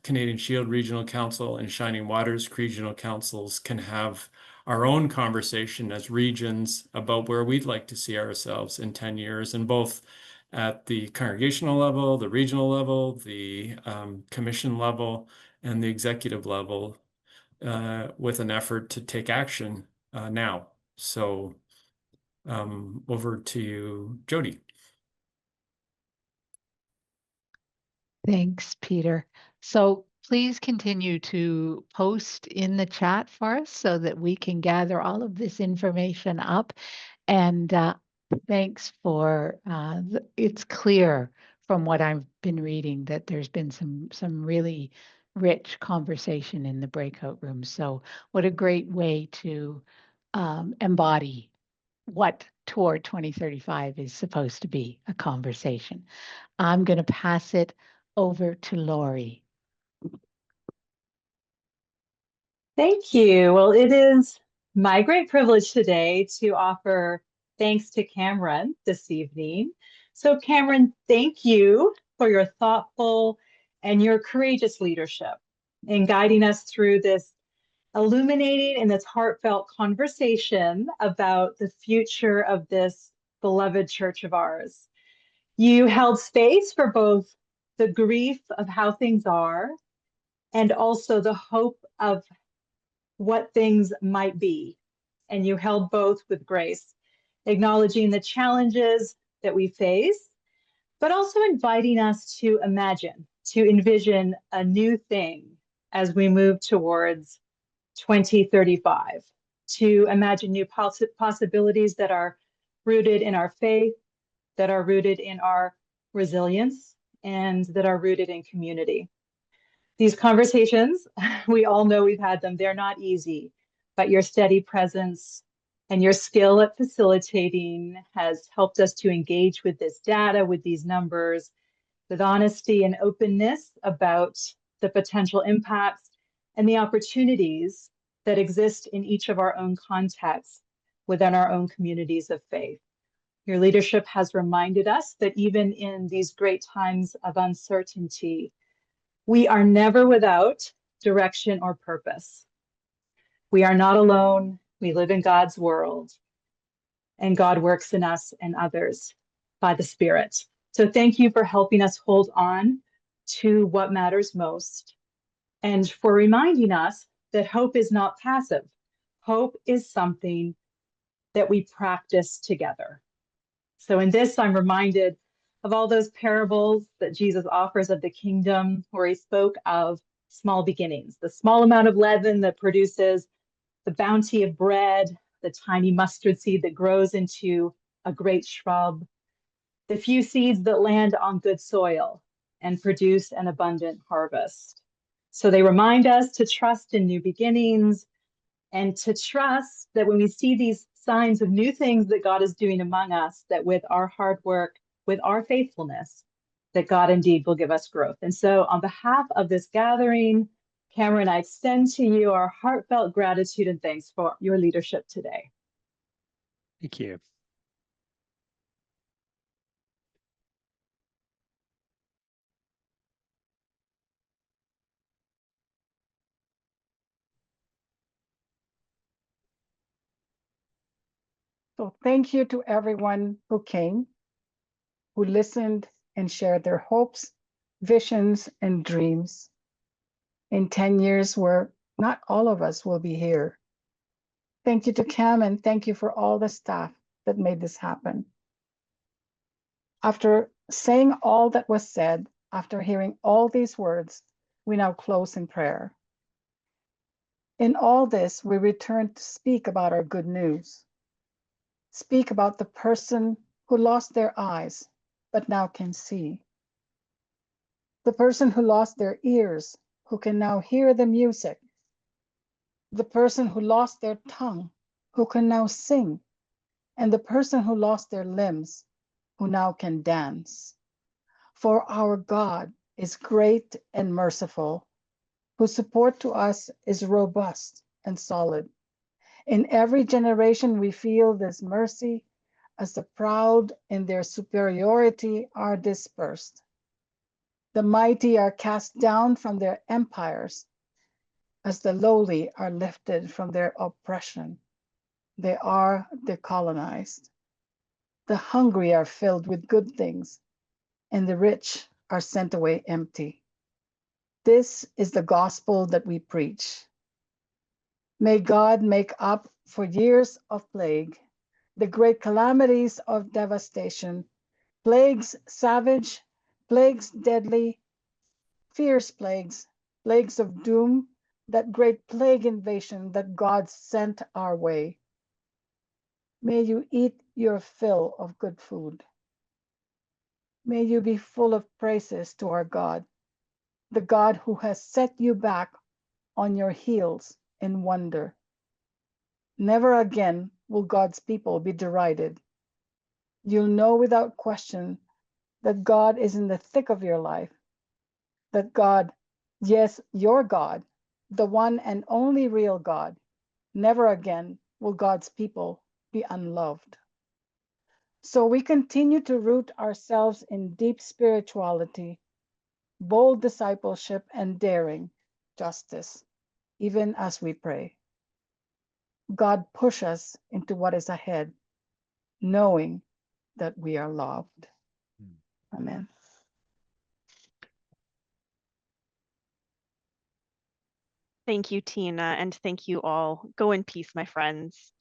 Canadian Shield Regional Council and Shining Waters Regional Councils can have our own conversation as regions about where we'd like to see ourselves in 10 years, and both at the congregational level, the regional level, the commission level, and the executive level, with an effort to take action now. So over to you, Jody. Thanks, Peter. So please continue to post in the chat for us so that we can gather all of this information up. And thanks for, it's clear from what I've been reading that there's been some really rich conversation in the breakout rooms. So what a great way to embody what Toward 2035 is supposed to be, a conversation. I'm going to pass it over to Lori. Thank you. Well, it is my great privilege today to offer thanks to Cameron this evening. So Cameron, thank you for your thoughtful and your courageous leadership in guiding us through this illuminating and this heartfelt conversation about the future of this beloved church of ours. You held space for both the grief of how things are and also the hope of what things might be. And you held both with grace, acknowledging the challenges that we face, but also inviting us to imagine, to envision a new thing as we move towards 2035, to imagine new possibilities that are rooted in our faith, that are rooted in our resilience, and that are rooted in community. These conversations, we all know we've had them, they're not easy, but your steady presence and your skill at facilitating has helped us to engage with this data, with these numbers, with honesty and openness about the potential impacts and the opportunities that exist in each of our own contexts within our own communities of faith. Your leadership has reminded us that even in these great times of uncertainty, we are never without direction or purpose. We are not alone. We live in God's world, and God works in us and others by the Spirit. So thank you for helping us hold on to what matters most, and for reminding us that hope is not passive. Hope is something that we practice together. So in this, I'm reminded of all those parables that Jesus offers of the kingdom, where he spoke of small beginnings, the small amount of leaven that produces the bounty of bread, the tiny mustard seed that grows into a great shrub, the few seeds that land on good soil and produce an abundant harvest. So they remind us to trust in new beginnings and to trust that when we see these signs of new things that God is doing among us, that with our hard work, with our faithfulness, that God indeed will give us growth. And so on behalf of this gathering, Cameron, I extend to you our heartfelt gratitude and thanks for your leadership today. Thank you. So thank you to everyone who came, who listened and shared their hopes, visions, and dreams. In 10 years, where not all of us will be here. Thank you to Cam, and thank you for all the staff that made this happen. After saying all that was said, after hearing all these words, we now close in prayer. In all this, we return to speak about our good news. Speak about the person who lost their eyes, but now can see. The person who lost their ears, who can now hear the music. The person who lost their tongue, who can now sing. And the person who lost their limbs, who now can dance. For our God is great and merciful, whose support to us is robust and solid. In every generation, we feel this mercy as the proud in their superiority are dispersed. The mighty are cast down from their empires as the lowly are lifted from their oppression. They are decolonized. The hungry are filled with good things, and the rich are sent away empty. This is the gospel that we preach. May God make up for years of plague, the great calamities of devastation, plagues savage, plagues deadly, fierce plagues, plagues of doom, that great plague invasion that God sent our way. May you eat your fill of good food. May you be full of praises to our God, the God who has set you back on your heels in wonder. Never again will God's people be derided. You'll know without question that God is in the thick of your life, that God, yes, your God, the one and only real God, never again will God's people be unloved. So we continue to root ourselves in deep spirituality, bold discipleship, and daring justice, even as we pray. God, push us into what is ahead, knowing that we are loved. Amen. Thank you, Tina, and thank you all. Go in peace, my friends.